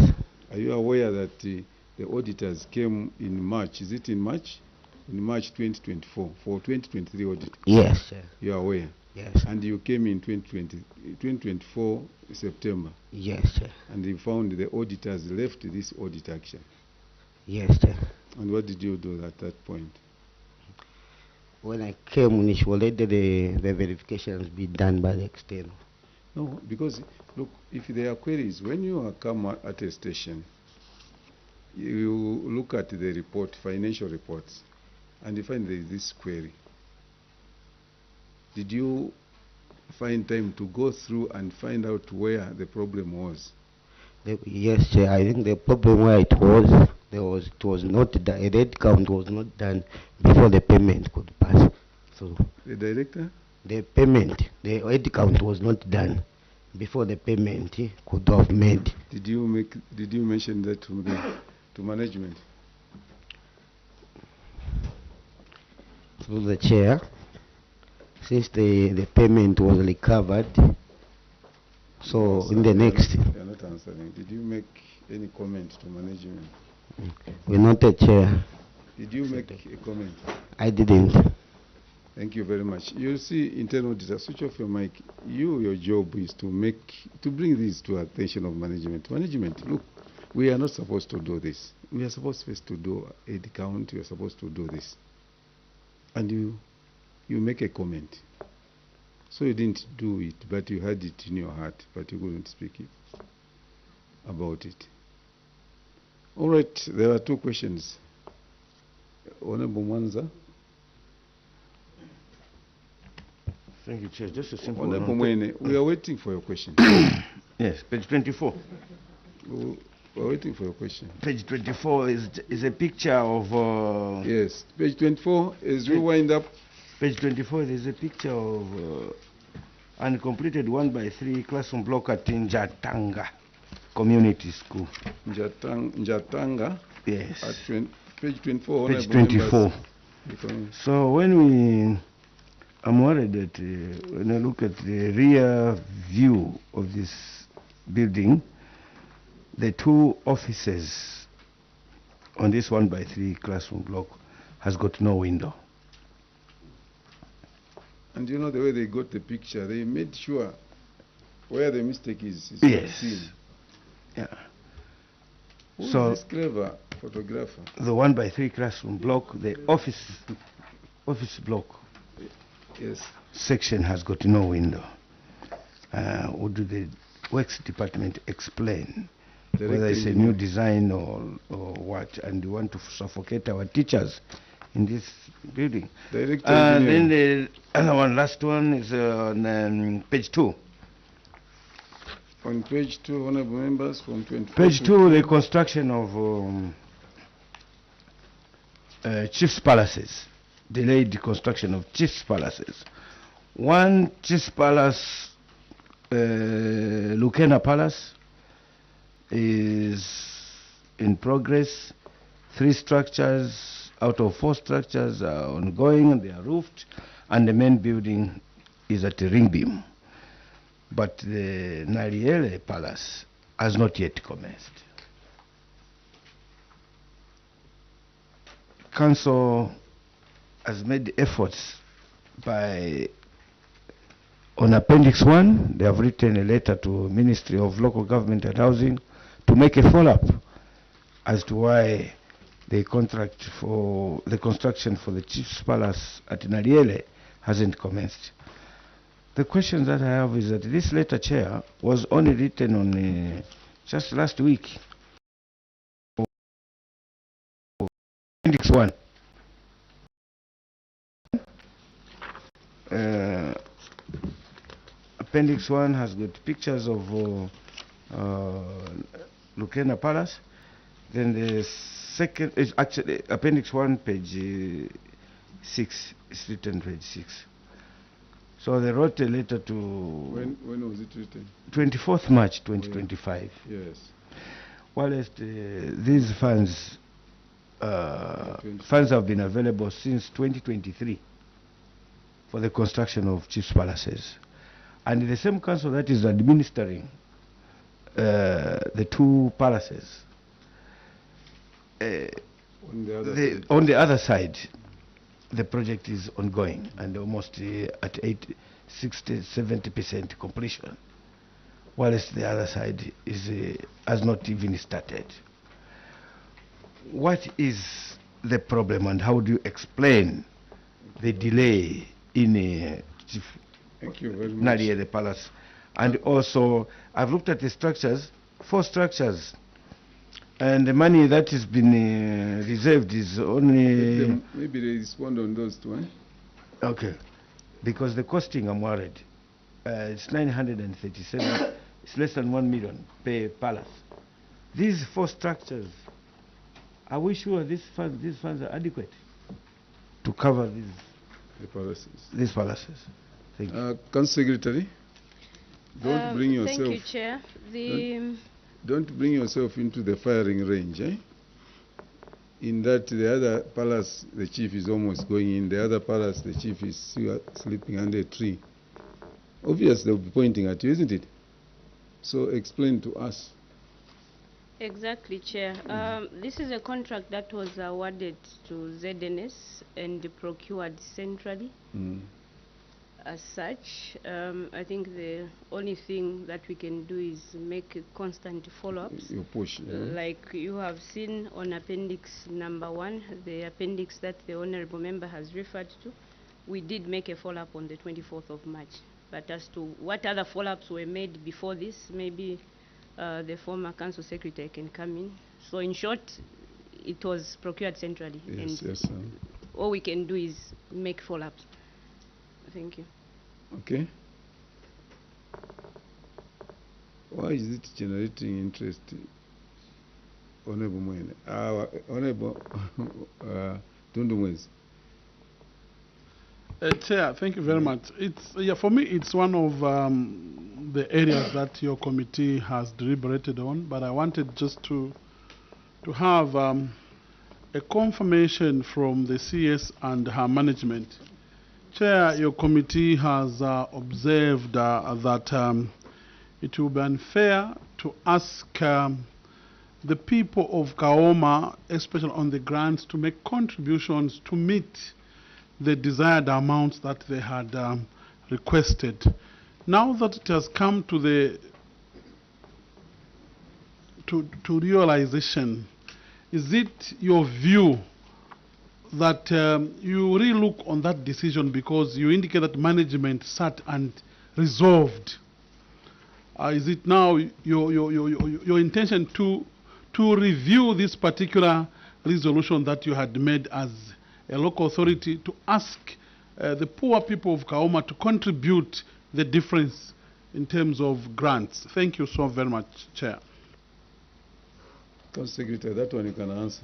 Are you aware that the auditors came in March? Is it in March? In March 2024 for 2023 audit? Yes, sir. You are aware? Yes. And you came in 2024 September? Yes, sir. And you found the auditors left this audit action? Yes, sir. And what did you do at that point? When I came, initially the verifications be done by the external. No, because look, if there are queries, when you come at a station, you look at the report, financial reports, and you find there is this query. Did you find time to go through and find out where the problem was? Yes, sir. I think the problem where it was not done. A red count was not done before the payment could pass. So the director? The payment, the red count was not done before the payment could have made. Did you mention that to management? Through the chair, since the payment was recovered, so in the next. You are not answering. Did you make any comment to management? We're not a chair. Did you make a comment? I didn't. Thank you very much. You see, internal auditor, switch off your mic. Your job is to bring this to attention of management. Management, look, we are not supposed to do this. We are supposed first to do a count. We are supposed to do this. And you make a comment. So you didn't do it, but you had it in your heart, but you couldn't speak it about it. All right, there are two questions. Honorable Mwanza. Thank you, Chair. Just a simple Honorable Mwene, we are waiting for your question. Yes, page 24. We are waiting for your question. Page 24 is a picture of... yes, page 24 is rewind up. Page 24 is a picture of uncompleted 1x3 classroom block at Njatanga Community School. Njatanga? Yes. At page 24. Page 24. So I'm worried that when I look at the rear view of this building, the two offices on this 1x3 classroom block has got no window. And you know the way they got the picture, they made sure where the mistake is yes. seen. Yeah. Who So is this clever photographer? The 1x3 classroom block, the office block yes. section has got no window. Would the Works Department explain whether it's a new design or what, and we want to suffocate our teachers in this building? Then the other one, last one, is on page 2. On page 2, honorable members, from 24. Page 2, the construction of chiefs' palaces, delayed construction of chiefs' palaces. One chiefs' palace, Lucena Palace, is in progress. 3 structures out of 4 structures are ongoing, and they are roofed, and the main building is at a ring beam. But the Nariele Palace has not yet commenced. Council has made efforts by On Appendix 1, they have written a letter to Ministry of Local Government and Housing to make a follow-up as to why the contract for the construction for the Chief's Palace at Nariele hasn't commenced. The question that I have is that this letter, Chair, was only written on just last week. Appendix 1. Appendix 1 has got pictures of Lucena Palace. Then the second is actually Appendix 1, page 6. It's written page 6. So they wrote a letter to... When was it written? 24th March 2025. Yes. Whilst these funds have been available since 2023 for the construction of Chief's Palaces. And the same council that is administering the two palaces, on the other side, the project is ongoing and almost at 60–70% completion, whilst the other side has not even started. What is the problem and how do you explain the delay in Thank you very much. Nariele, the palace? And also, I've looked at the structures, 4 structures, and the money that has been reserved is only... Maybe they respond on those two, eh? Okay. Because the costing, I'm worried. It's 937, it's less than 1 million per palace. These 4 structures, are we sure these funds are adequate to cover these palaces? Thank you. Council Secretary, don't bring yourself... Thank you, Chair. Don't bring yourself into the firing range, eh? In that the other palace, the chief is almost going in. The other palace, the chief is still sleeping under a tree. Obviously, they'll be pointing at you, isn't it? So explain to us. Exactly, Chair. This is a contract that was awarded to ZNS and procured centrally. As such, I think the only thing that we can do is make constant follow-ups. You push, yeah. Like you have seen on Appendix number 1, the appendix that the Honourable Member has referred to, we did make a follow-up on the 24th of March. But as to what other follow-ups were made before this, maybe the former Council Secretary can come in. So in short, it was procured centrally. Yes, and yes. all we can do is make follow-ups. Thank you. Okay. Why is it generating interest, Honorable Mwene? Honorable Tundumwezi. Chair, thank you very much. For me, it's one of the areas that your committee has deliberated on, but I wanted just to have a confirmation from the CS and her management. Chair, your committee has observed that it will be unfair to ask the people of KAOMA, especially on the grants, to make contributions to meet the desired amounts that they had requested. Now that it has come to the to realization, is it your view that you really look on that decision because you indicate that management sat and resolved? Is it now your intention to review this particular resolution that you had made as a local authority to ask the poor people of KAOMA to contribute the difference in terms of grants? Thank you so very much, Chair. Council Secretary, that one you can answer.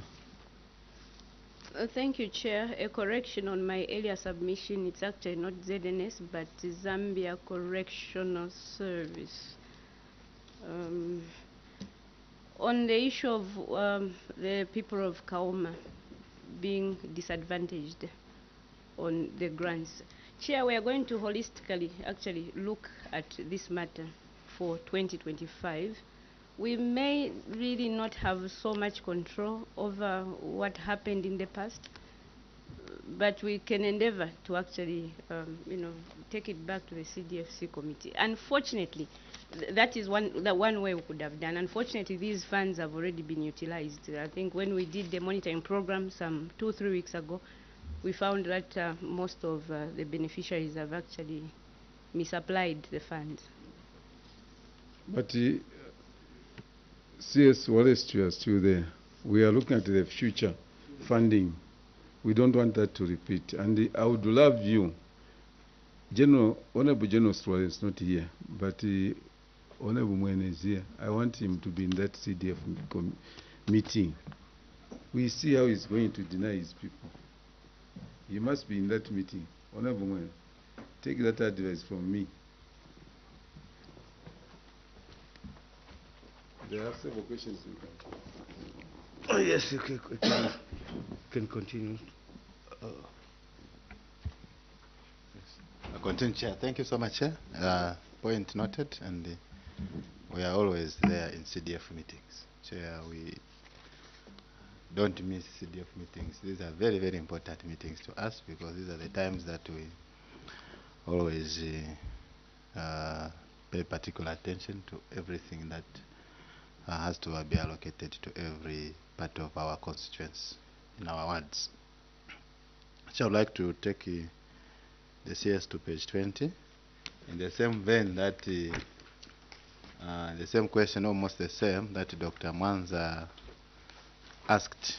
Thank you, Chair. A correction on my earlier submission. It's actually not ZNS, but Zambia Correctional Service. On the issue of the people of KAOMA being disadvantaged on the grants, Chair, we are going to holistically actually look at this matter for 2025. We may really not have so much control over what happened in the past, but we can endeavor to actually, take it back to the CDFC committee. Unfortunately, that is one way we could have done. Unfortunately, these funds have already been utilized. I think when we did the monitoring program some 2-3 weeks ago, we found that most of the beneficiaries have actually misapplied the funds. But CS Wallace are still there. We are looking at the future funding. We don't want that to repeat. And I would love you, Honorable General Stroll is not here, but Honorable Mwene is here. I want him to be in that CDF meeting. We see how he's going to deny his people. He must be in that meeting. Honorable Mwene, take that advice from me. There are several questions you can. Oh, yes, you can continue. I continue, Chair. Thank you so much, Chair. Point noted, and we are always there in CDF meetings. Chair, we don't miss CDF meetings. These are very, very important meetings to us because these are the times that we always pay particular attention to everything that has to be allocated to every part of our constituents in our wards. So I would like to take the CS to page 20. In the same vein that the same question, almost the same, that Dr. Mwanza asked.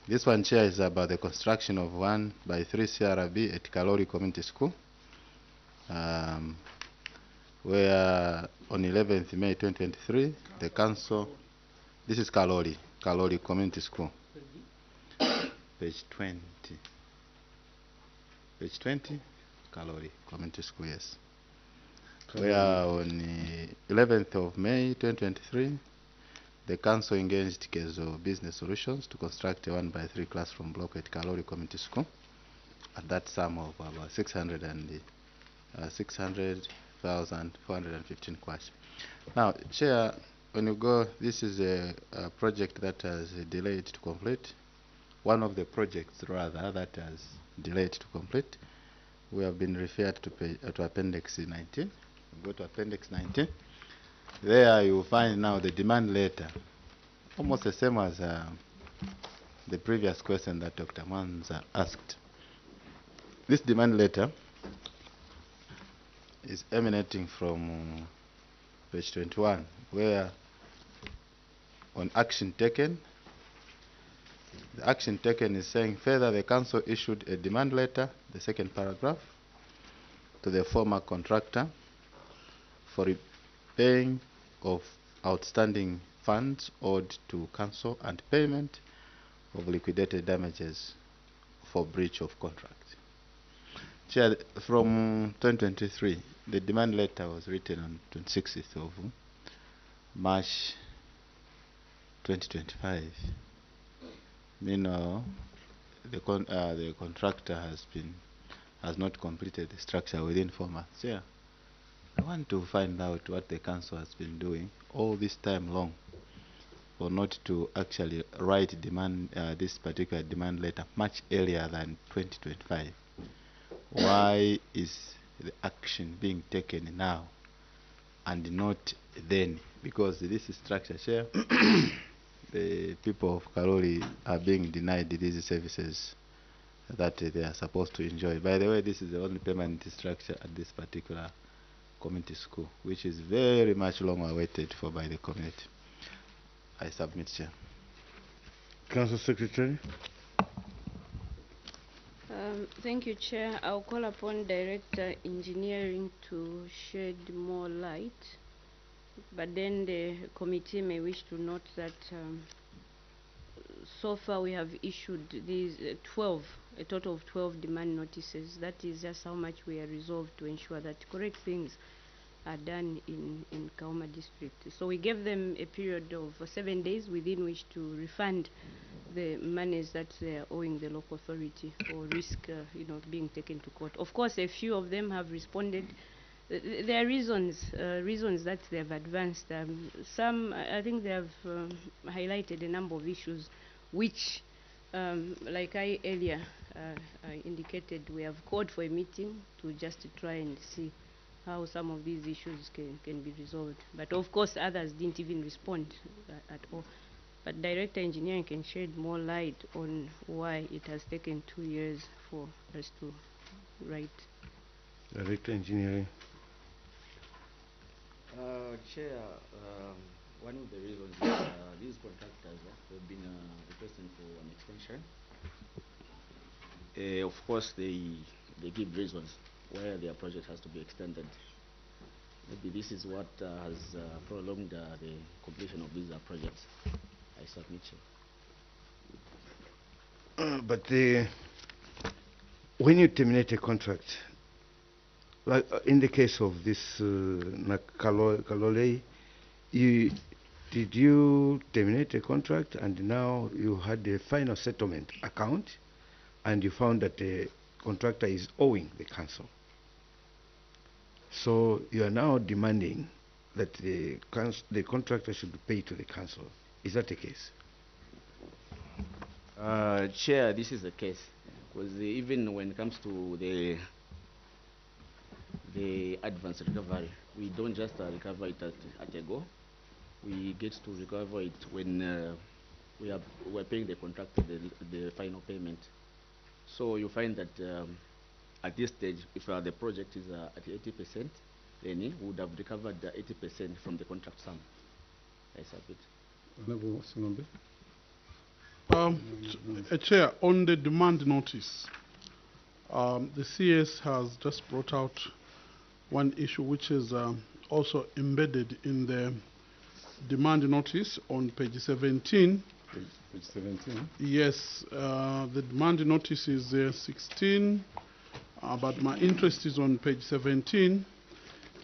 This one, Chair, is about the construction of 1 by 3 CRB at Kalori Community School, where on 11th May 2023, the council, this is Kalori Community School, page 20. Page 20, Kalori Community School, yes. Where on 11th of May 2023, the council engaged Kezo Business Solutions to construct a 1 by 3 classroom block at Kalori Community School at that sum of about 600,415 kwacha. Now, Chair, when you go, this is a project that has delayed to complete. One of the projects, rather, that has delayed to complete. We have been referred to Appendix 19. Go to Appendix 19. There you will find now the demand letter, almost the same as the previous question that Dr. Mwanza asked. This demand letter is emanating from page 21, where on action taken, the action taken is saying further the council issued a demand letter, the second paragraph, to the former contractor for repaying of outstanding funds owed to council and payment of liquidated damages for breach of contract. Chair, from 2023, the demand letter was written on 26th of March 2025. Meanwhile, the contractor has not completed the structure within 4 months. Yeah, I want to find out what the council has been doing all this time long for not to actually write this particular demand letter much earlier than 2025. Why is the action being taken now and not then? Because this is structure, Chair. The people of Kalori are being denied these services that they are supposed to enjoy. By the way, this is the only permanent structure at this particular community school, which is very much long awaited for by the community. I submit, Chair. Council Secretary. Thank you, Chair. I'll call upon Director Engineering to shed more light, but then the committee may wish to note that so far we have issued these a total of 12 demand notices. That is just how much we are resolved to ensure that correct things are done in KAOMA district. So we gave them a period of 7 days within which to refund the monies that they are owing the local authority or risk being taken to court. Of course, a few of them have responded. There are reasons that they have advanced. Some, I think they have highlighted a number of issues which Like I earlier I indicated, we have called for a meeting to just try and see how some of these issues can be resolved. But of course, others didn't even respond at all. But Director Engineering can shed more light on why it has taken 2 years for us to write. Director Engineering. Chair, one of the reasons is these contractors have been requesting for an extension. Of course, they give reasons why their project has to be extended. Maybe this is what has prolonged the completion of these projects. I submit. But when you terminate a contract, like in the case of this Kalole, did you terminate a contract and now you had a final settlement account and you found that the contractor is owing the council? So you are now demanding that the contractor should pay to the council. Is that the case? Chair, this is the case. Because even when it comes to the advance recovery, we don't just recover it at a go. We get to recover it when we're paying the contractor the final payment. So you find that at this stage, if the project is at 80%, then we would have recovered the 80% from the contract sum. I submit. Honorable Singombe. Chair, on the demand notice, the CS has just brought out one issue which is also embedded in the demand notice on page 17. Page 17? Yes, the demand notice is 16, but my interest is on page 17.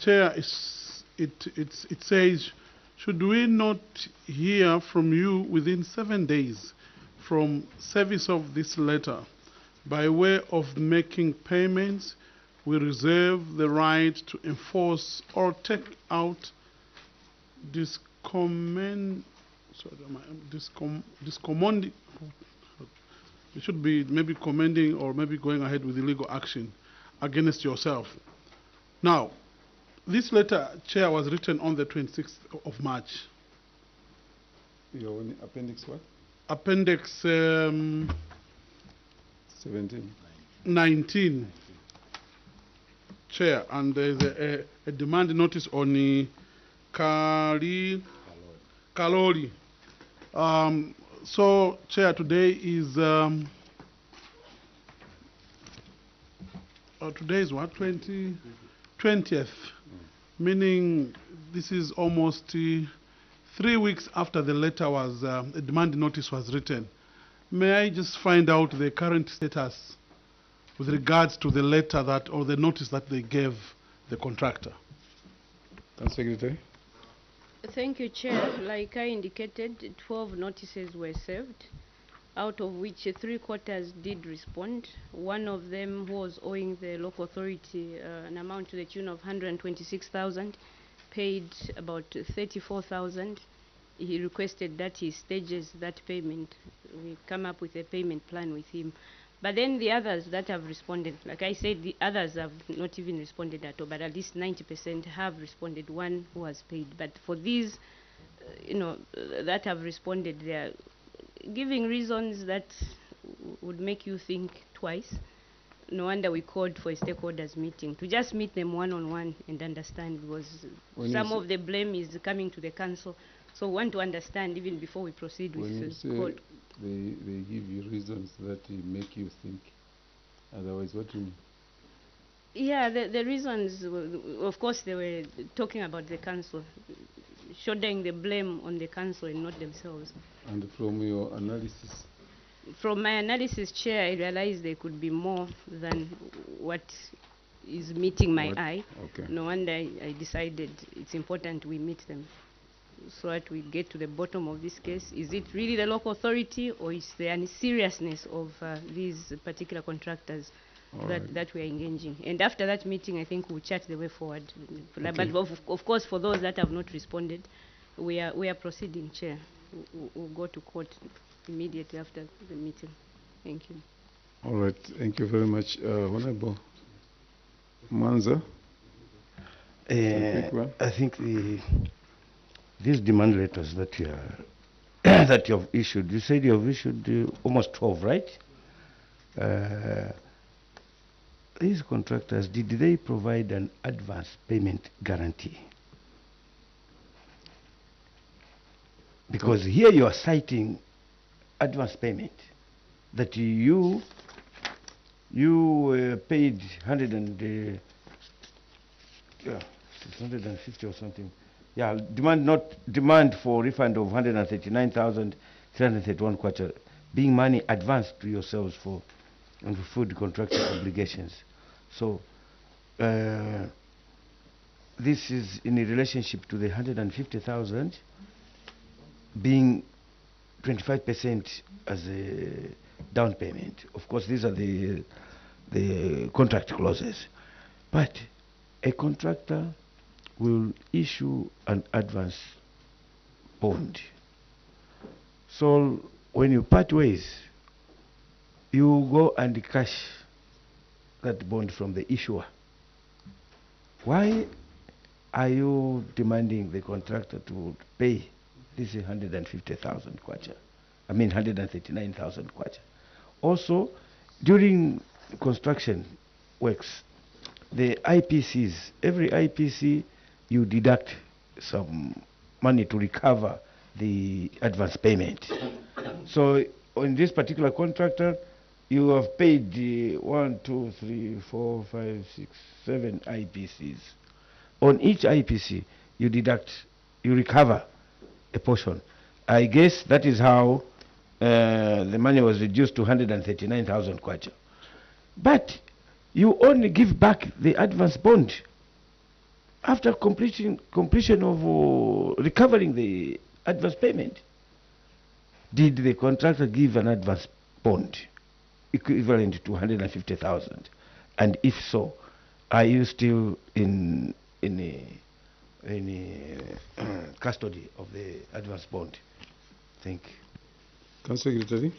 Chair, it says, should we not hear from you within 7 days from service of this letter by way of making payments, we reserve the right to enforce or take out discommending. It should be maybe commending or maybe going ahead with illegal action against yourself. Now, this letter, Chair, was written on the 26th of March. Your appendix what? Appendix 17. 19. Chair, and there's a demand notice on the Kalori. So, Chair, today is what? 20th. Meaning this is almost 3 weeks after the letter was, the demand notice was written. May I just find out the current status with regards to the letter that, or the notice that they gave the contractor? Council Secretary. Thank you, Chair. Like I indicated, 12 notices were served, out of which 3/4 did respond. One of them was owing the local authority an amount to the tune of 126,000, paid about 34,000. He requested that he stages that payment. We come up with a payment plan with him. But then the others that have responded, like I said, the others have not even responded at all, but at least 90% have responded, one who has paid. But for these, that have responded, they are giving reasons that would make you think twice. No wonder we called for a stakeholders meeting, to just meet them one-on-one and understand, because some of the blame is coming to the council. So we want to understand even before we proceed with the call. They give you reasons that make you think. Otherwise, what do you mean? Yeah, the reasons, of course, they were talking about the council, shouldering the blame on the council and not themselves. And from your analysis? From my analysis, Chair, I realized there could be more than what is meeting my eye. Okay. No wonder I decided it's important we meet them, so that we get to the bottom of this case. Is it really the local authority, or is there any seriousness of these particular contractors that we are engaging? And after that meeting, I think we'll chat the way forward. Okay. But of course, for those that have not responded, we are proceeding, Chair. We'll go to court. immediately after the meeting. Thank you. All right, thank you very much. Honorable Manza. I think these demand letters that you are that you have issued, you said you have issued almost 12, right? These contractors, did they provide an advance payment guarantee? Because here you are citing advance payment, that you paid 650 or something. Yeah, demand for refund of 139,331 kwacha, being money advanced to yourselves for and food contractor obligations. So this is in a relationship to the 150,000 being 25% as a down payment. Of course, these are the contract clauses. But a contractor will issue an advance bond. So when you part ways, you go and cash that bond from the issuer. Why are you demanding the contractor to pay this 150,000 kwacha? I mean 139,000 kwacha. Also, during construction works, the IPCs, every IPC, you deduct some money to recover the advance payment. So on this particular contractor, you have paid 1, 2, 3, 4, 5, 6, 7 IPCs. On each IPC, you recover a portion. I guess that is how the money was reduced to 139,000 kwacha. But you only give back the advance bond after completion of recovering the advance payment. Did the contractor give an advance bond equivalent to 150,000? And if so, are you still in custody of the advance bond? Thank you. Council Secretary.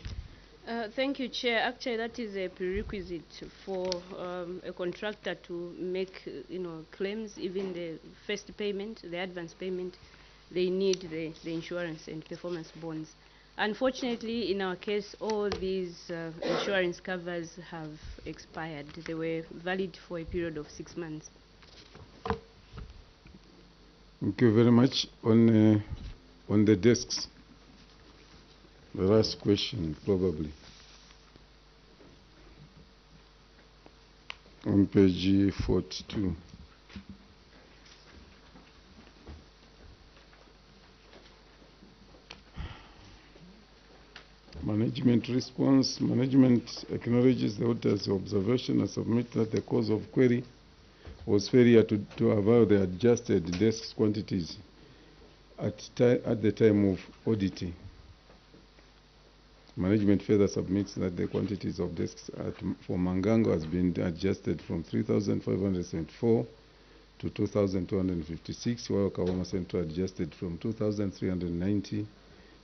Thank you, Chair. Actually, that is a prerequisite for a contractor to make, claims. Even the first payment, the advance payment, they need the insurance and performance bonds. Unfortunately, in our case, all these insurance covers have expired. They were valid for a period of 6 months. Thank you very much. On the desks, the last question, probably. On page 42. Management response. Management acknowledges the auditor's observation and submit that the cause of query was failure to avoid the adjusted desk quantities at the time of auditing. Management further submits that the quantities of desks for Mangango has been adjusted from 3,574 to 2,256, while KAOMA Central adjusted from 2,390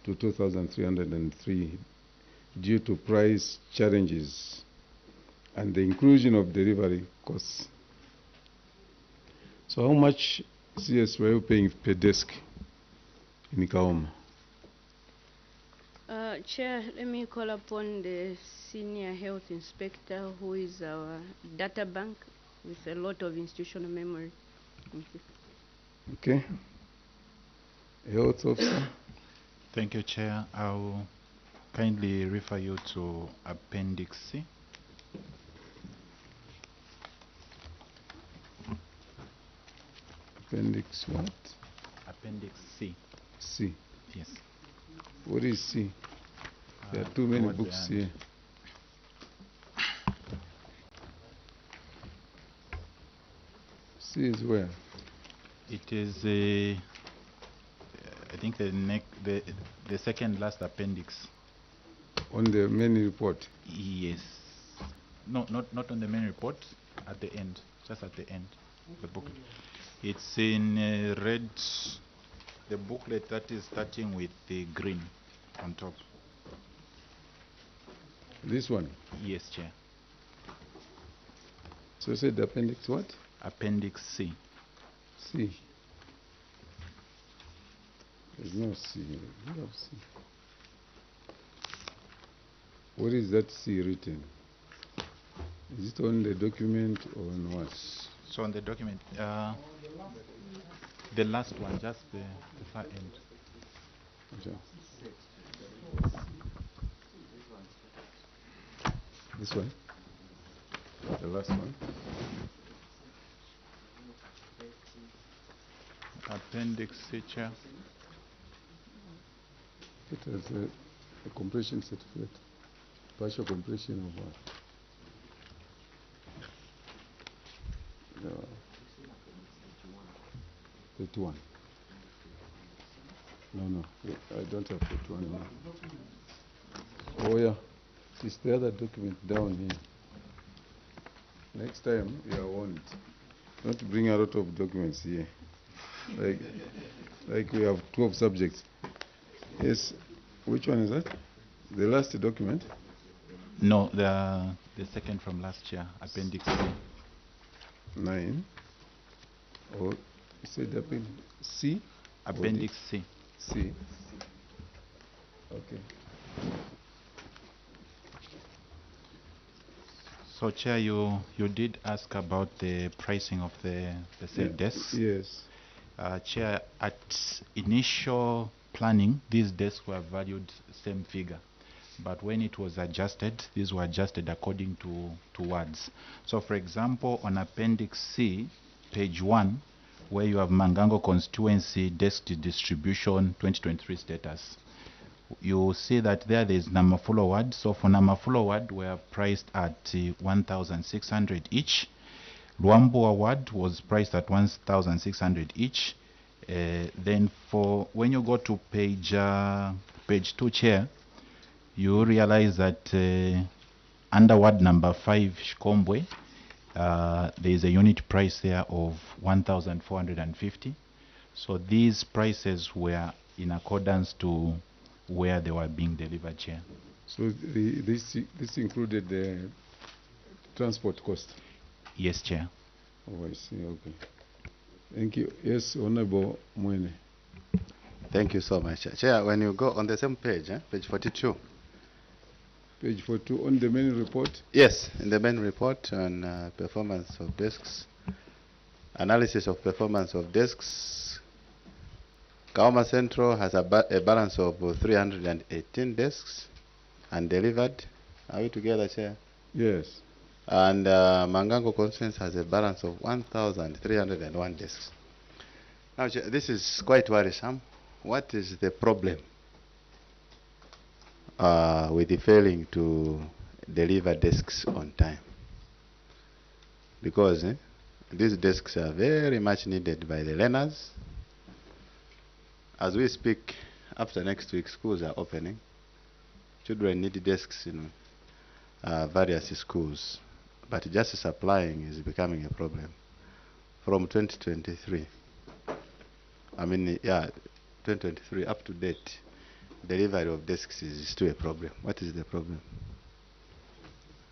to 2,303 due to price challenges and the inclusion of delivery costs. So how much CS were you paying per desk in KAOMA? Chair, let me call upon the Senior Health Inspector, who is our data bank with a lot of institutional memory. Thank you. Okay. Health Officer. Thank you, Chair. I will kindly refer you to Appendix C. Appendix what? Appendix C. C. Yes. What is C? There are too many books here. C is where? It is I think the second last appendix. On the main report? Yes. No, not on the main report. At the end, just at the end of the booklet. It's in red. The booklet that is starting with the green on top. This one? Yes, Chair. So you said appendix what? Appendix C. C. There's no C. We have C. What is that C written? Is it on the document or on what? So on the document, the last one, just the far end. Okay. This one? The last one? Appendix C, Chair. It has a completion certificate. Partial completion of what? No. 31. No, I don't have 31 now. Oh yeah, it's the other document down here. Next time you are warned not to bring a lot of documents here. Like we have 12 subjects. Yes, which one is that? The last document? No, the second from last year, Appendix C. 9. Or you said appendix C? Appendix C. C. Okay. So, Chair, you did ask about the pricing of the said desks. Yes. Chair, at initial planning, these desks were valued same figure. But when it was adjusted, these were adjusted according to words. So, for example, on Appendix C, page 1, where you have Mangango Constituency Desk Distribution 2023 status, you see that there is Namafulo ward. So for Namafulo ward, we are priced at 1,600 each. Luambo ward was priced at 1,600 each. Then for when you go to page 2, Chair, you realize that under ward number 5, Shikombwe, there is a unit price there of 1,450. So these prices were in accordance to where they were being delivered, Chair. So this included the transport cost? Yes, Chair. Oh, I see. Okay. Thank you. Yes, Honorable Mwene. Thank you so much. Chair, when you go on the same page, page 42. Page 42 on the main report? Yes, in the main report on performance of desks, analysis of performance of desks. KAOMA Central has a balance of 318 desks undelivered. Are we together, Chair? Yes. And Mangango Constituency has a balance of 1,301 desks. Now, Chair, this is quite worrisome. What is the problem with the failing to deliver desks on time? Because these desks are very much needed by the learners. As we speak, after next week, schools are opening. Children need desks in various schools, but just supplying is becoming a problem. From 2023, 2023 up to date, delivery of desks is still a problem. What is the problem?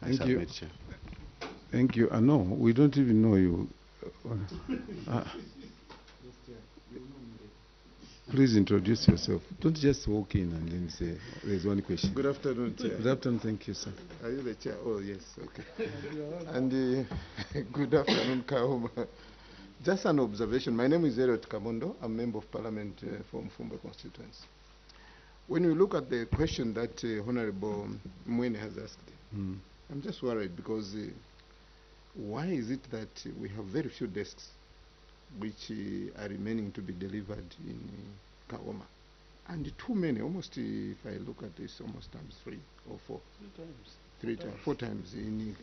Thank you. Thank you. No, we don't even know you. Please introduce yourself. Don't just walk in and then say, there's one question. Good afternoon, Chair. Good afternoon, thank you, sir. Are you the Chair? Oh, yes, okay. And good afternoon, KAOMA. Just an observation. My name is Elliot Kamondo. I'm Member of Parliament from Fumba constituency. When you look at the question that Honorable Mwene has asked, I'm just worried because why is it that we have very few desks which are remaining to be delivered in KAOMA? And too many, almost, if I look at this, almost times 3 or 4. 3 times. 4 times in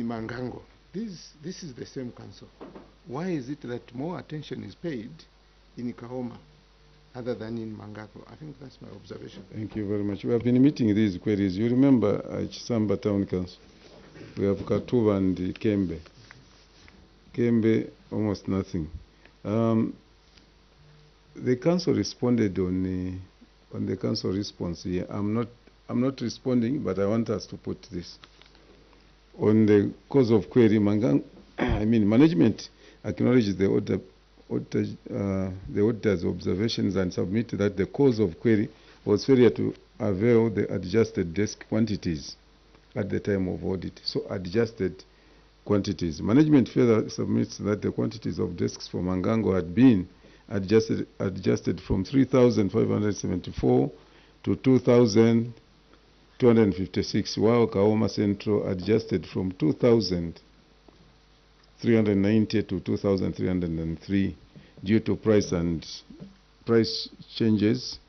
Mangango. This is the same council. Why is it that more attention is paid in KAOMA other than in Mangango? I think that's my observation. Thank you very much. We have been meeting these queries. You remember Chisamba Town Council? We have Katuba and Kembe. Kembe, almost nothing. The council responded on the council response here. I'm not I'm not responding, but I want us to put this. On the cause of query, management acknowledges the auditor's observations and submit that the cause of query was failure to avail the adjusted desk quantities at the time of audit. So adjusted quantities. Management further submits that the quantities of desks for Mangango had been adjusted from 3,574 to 2,256, while KAOMA Central adjusted from 2,390 to 2,303 due to price changes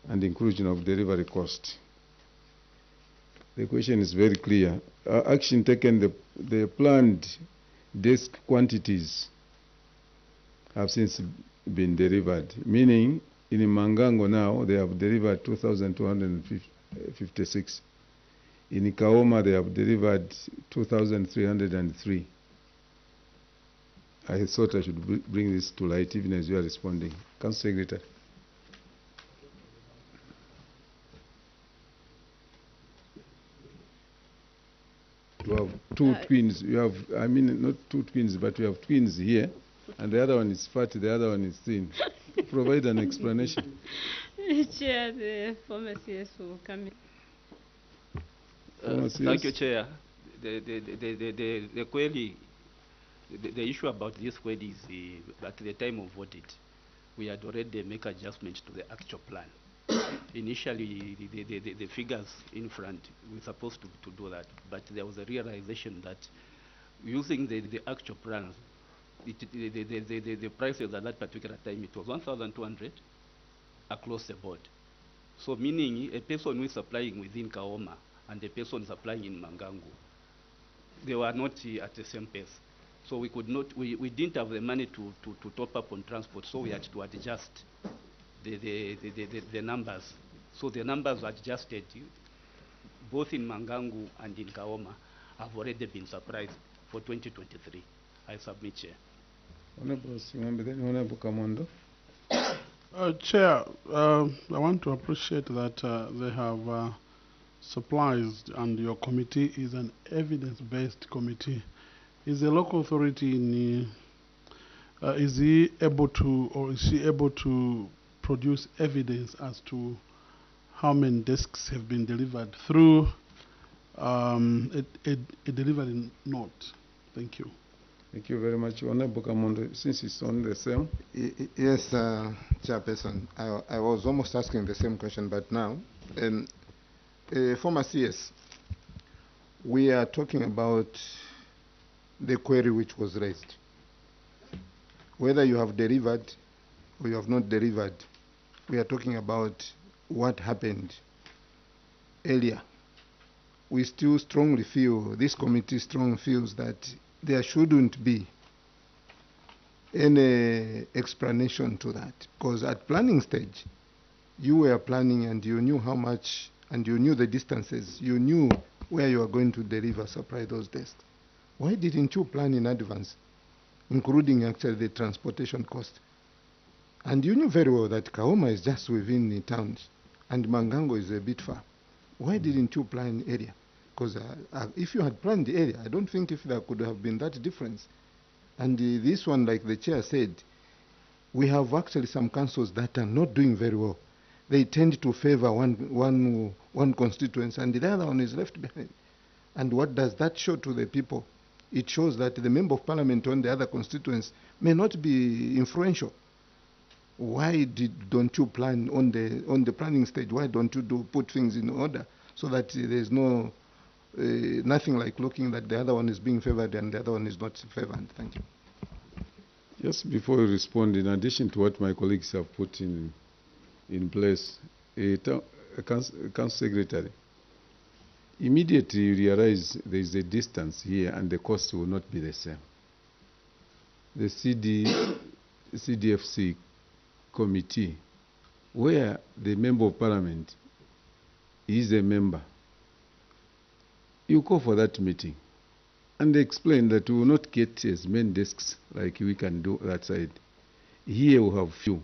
and inclusion of delivery cost. The question is very clear. Action taken, the planned desk quantities have since been delivered, meaning in Mangango now they have delivered 2,256. In KAOMA they have delivered 2,303. I thought I should bring this to light even as you are responding. Council Secretary. You have two twins. You have, not two twins, but you have twins here, and the other one is fat, the other one is thin. Provide an explanation. Chair, the former CS will come in. Thank you, Chair. The query, the issue about this query is at the time of audit, we had already make adjustments to the actual plan. Initially, the figures in front, we're supposed to do that, but there was a realization that using the actual plans, the prices at that particular time, it was 1,200 across the board. So meaning a person who is supplying within KAOMA and a person supplying in Mangango, they were not at the same pace. So we could not, we didn't have the money to top up on transport, so we had to adjust the numbers. So the numbers were adjusted both in Mangango and in KAOMA have already been supplied for 2023. I submit, Chair. Honorable Simambe, then Honorable Kamondo. Chair, I want to appreciate that they have supplies, and your committee is an evidence-based committee. Is the local authority in, is he able to, or is she able to produce evidence as to how many desks have been delivered through a delivery note? Thank you. Thank you very much. Honorable Kamondo, since it's on the same. Yes, Chairperson. I was almost asking the same question, but now, former CS, we are talking about the query which was raised. Whether you have delivered or you have not delivered, we are talking about what happened earlier. We still strongly feel, this committee strongly feels that there shouldn't be any explanation to that, because at planning stage, you were planning and you knew how much, and you knew the distances, you knew where you are going to deliver, supply those desks. Why didn't you plan in advance, including actually the transportation cost? And you knew very well that KAOMA is just within the towns, and Mangango is a bit far. Why didn't you plan area? Because if you had planned the area, I don't think if there could have been that difference. And this one, like the chair said, we have actually some councils that are not doing very well. They tend to favor one constituency, and the other one is left behind. And what does that show to the people? It shows that the member of parliament on the other constituents may not be influential. Why don't you plan on the planning stage? Why don't you put things in order so that there's no nothing like looking that the other one is being favored and the other one is not favored? Thank you. Just before you respond, in addition to what my colleagues have put in place, a council secretary, immediately you realize there is a distance here and the cost will not be the same. The CDFC committee, where the member of parliament is a member, you call for that meeting and explain that we will not get as many desks like we can do that side. Here we have few.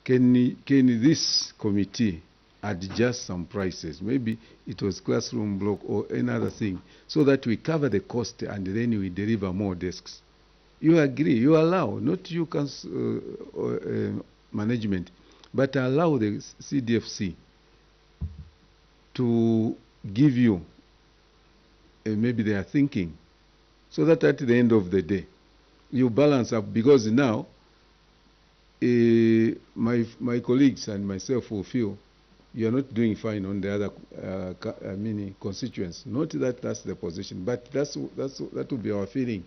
Can this committee adjust some prices. Maybe it was classroom block or another thing, so that we cover the cost and then we deliver more desks. You agree, you allow, not you management, but allow the CDFC to give you maybe they are thinking, so that at the end of the day, you balance up, because now my colleagues and myself will feel you are not doing fine on the other constituents. Not that that's the position, but that will be our feeling,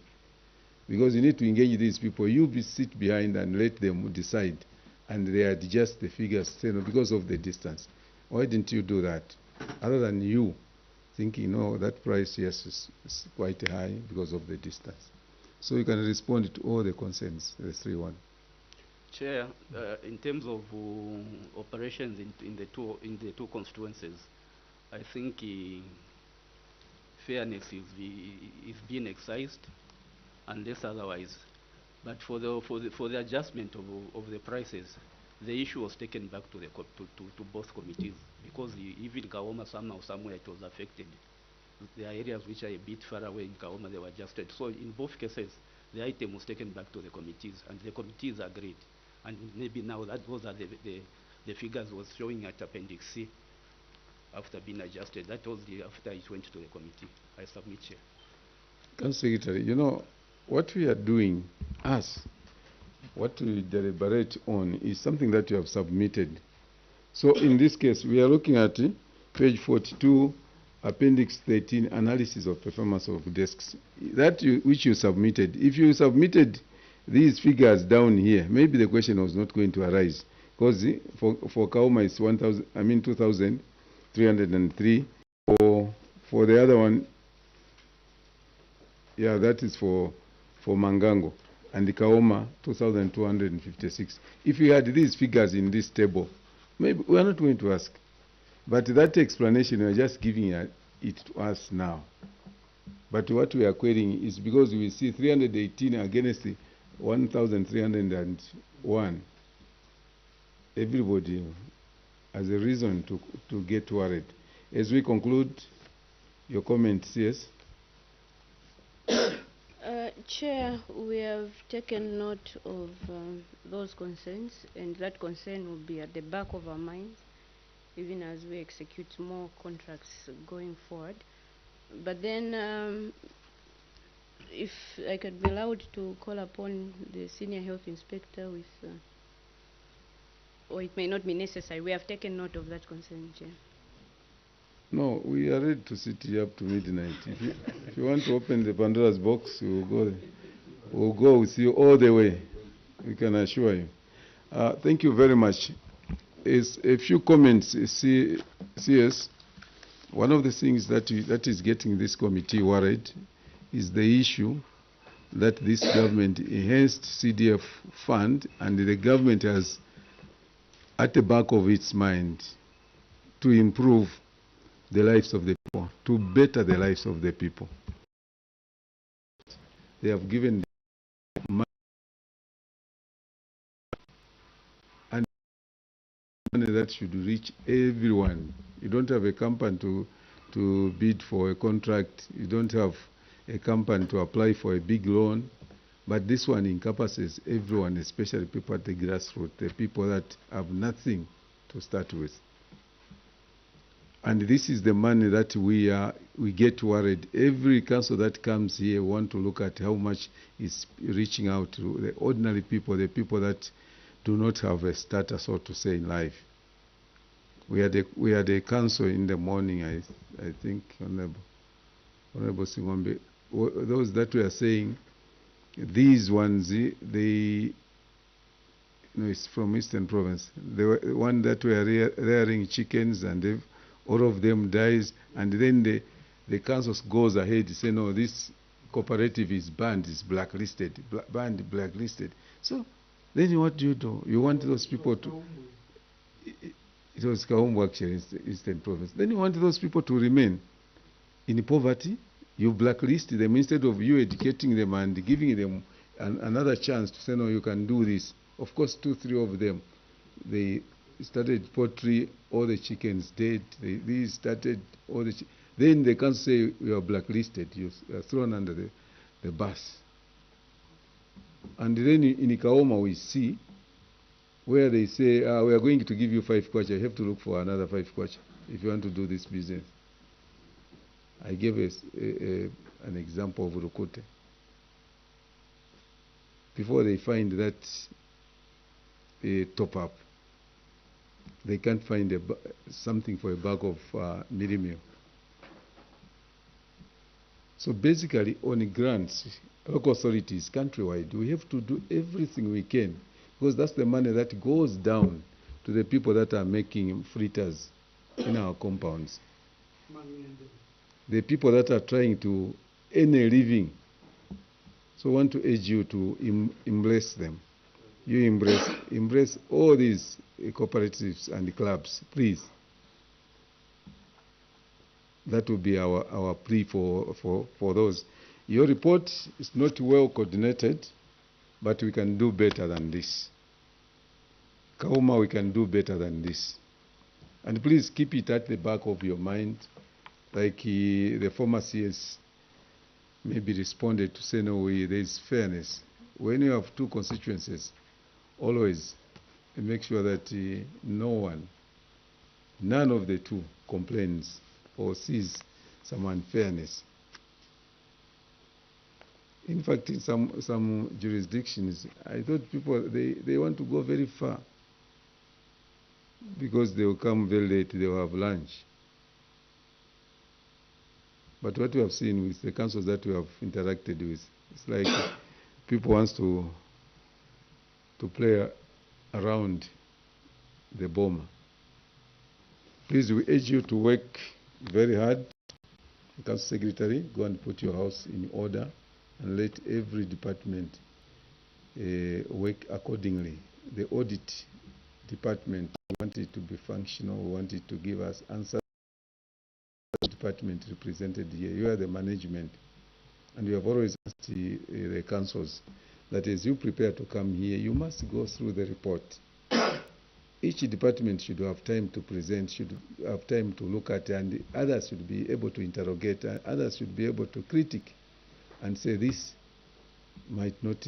because you need to engage these people. You sit behind and let them decide, and they adjust the figures, you know, because of the distance. Why didn't you do that? Other than you thinking, no, that price, yes, is quite high because of the distance. So you can respond to all the concerns, the 3-1. Chair, in terms of operations in the two constituencies, I think fairness is being excised, unless otherwise. But for the adjustment of the prices, the issue was taken back to to both committees, because even KAOMA somewhere it was affected. There are areas which are a bit far away in KAOMA, they were adjusted. So in both cases, the item was taken back to the committees, and the committees agreed. And maybe now that those are the figures was showing at Appendix C after being adjusted. That was after it went to the committee. I submit, Chair. Council Secretary, you know, what we are doing, what we deliberate on is something that you have submitted. So in this case, we are looking at page 42, Appendix 13, analysis of performance of desks. That which you submitted. If you submitted these figures down here, maybe the question was not going to arise, because for KAOMA it's 2,303. For the other one, yeah, that is for Mangango, and the KAOMA 2,256. If you had these figures in this table, maybe we are not going to ask. But that explanation, we are just giving it to us now. But what we are querying is because we see 318 against the 1,301. Everybody has a reason to get worried. As we conclude, your comments, yes? Chair, we have taken note of those concerns, and that concern will be at the back of our minds, even as we execute more contracts going forward. But then, if I could be allowed to call upon the Senior Health Inspector with, or it may not be necessary. We have taken note of that concern, Chair. No, we are ready to sit here up to midnight. If you want to open the Pandora's box, we will go there. We'll go with you all the way. We can assure you. Thank you very much. Is a few comments. CS, one of the things that is getting this committee worried is the issue that this government enhanced CDF fund, and the government has at the back of its mind to improve the lives of the people, to better the lives of the people. They have given money and money that should reach everyone. You don't have a company to bid for a contract. You don't have a company to apply for a big loan. But this one encompasses everyone, especially people at the grassroots, the people that have nothing to start with. And this is the money that we get worried. Every council that comes here want to look at how much is reaching out to the ordinary people, the people that do not have a status, so to say, in life. We had a council in the morning, I think, Honorable Singombe, those that were saying, these ones, it's from Eastern Province, the one that were rearing chickens, and all of them dies, and then the council goes ahead to say, no, this cooperative is banned, is blacklisted, banned, blacklisted. So then what do? You want those people to, it was KAOMA actually, Eastern Province. Then you want those people to remain in poverty. You blacklist them instead of you educating them and giving them another chance to say, no, you can do this. Of course, 2, 3 of them, they started poultry, all the chickens dead. These started all the. Then they can't say you are blacklisted. You are thrown under the bus. And then in KAOMA we see where they say, we are going to give you 5 kwacha. You have to look for another 5 kwacha if you want to do this business. I gave an example of Rukute. Before they find that top up, they can't find something for a bag of mealie meal. So basically, on grants, local authorities countrywide, we have to do everything we can, because that's the money that goes down to the people that are making fritters in our compounds. The people that are trying to earn a living. So I want to urge you to embrace them. You embrace all these cooperatives and clubs, please. That will be our plea for those. Your report is not well coordinated, but we can do better than this. KAOMA, we can do better than this. And please keep it at the back of your mind, like the former CS maybe responded to say, no, there is fairness. When you have 2 constituencies, always make sure that none of the 2 complains or sees some unfairness. In fact, in some jurisdictions, I thought people, they want to go very far because they will come very late, they will have lunch. But what we have seen with the councils that we have interacted with, it's like people want to play around the bomber. Please, we urge you to work very hard. Council Secretary, go and put your house in order and let every department work accordingly. The audit department, we want it to be functional, we want it to give us answers. Department represented here, you are the management, and we have always asked the councils that as you prepare to come here, you must go through the report. Each department should have time to present, should have time to look at, and others should be able to interrogate, and others should be able to critique and say this might not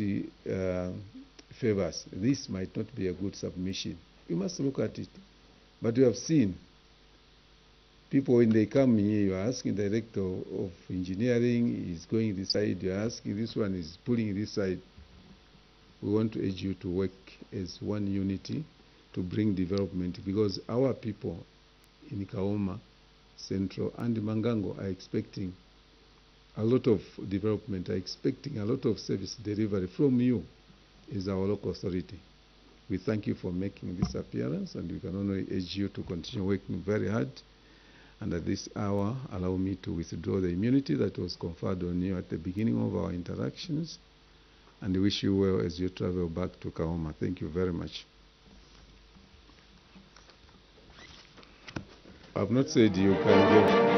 favor us, this might not be a good submission. You must look at it. But we have seen people, when they come here, you are asking the director of engineering, is going this side, you are asking this one is pulling this side. We want to urge you to work as one unity to bring development, because our people in KAOMA, Central and Mangango are expecting a lot of development, are expecting a lot of service delivery from you as our local authority. We thank you for making this appearance, and we can only urge you to continue working very hard. And at this hour, allow me to withdraw the immunity that was conferred on you at the beginning of our interactions, and wish you well as you travel back to KAOMA. Thank you very much. I've not said you can go.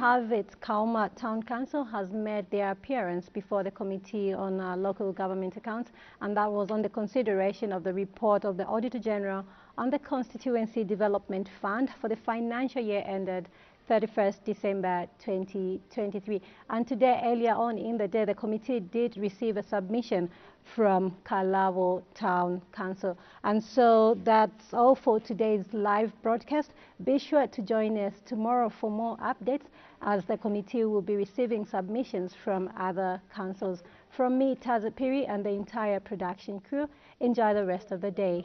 Have it, KAOMA Town Council has made their appearance before the Committee on Local Government Accounts, and that was on the consideration of the report of the Auditor General on the Constituency Development Fund for the financial year ended 31st December 2023. And today, earlier on in the day, the committee did receive a submission from Kalabo Town Council. And so that's all for today's live broadcast. Be sure to join us tomorrow for more updates, as the committee will be receiving submissions from other councils. From me, Taza Piri, and the entire production crew, enjoy the rest of the day.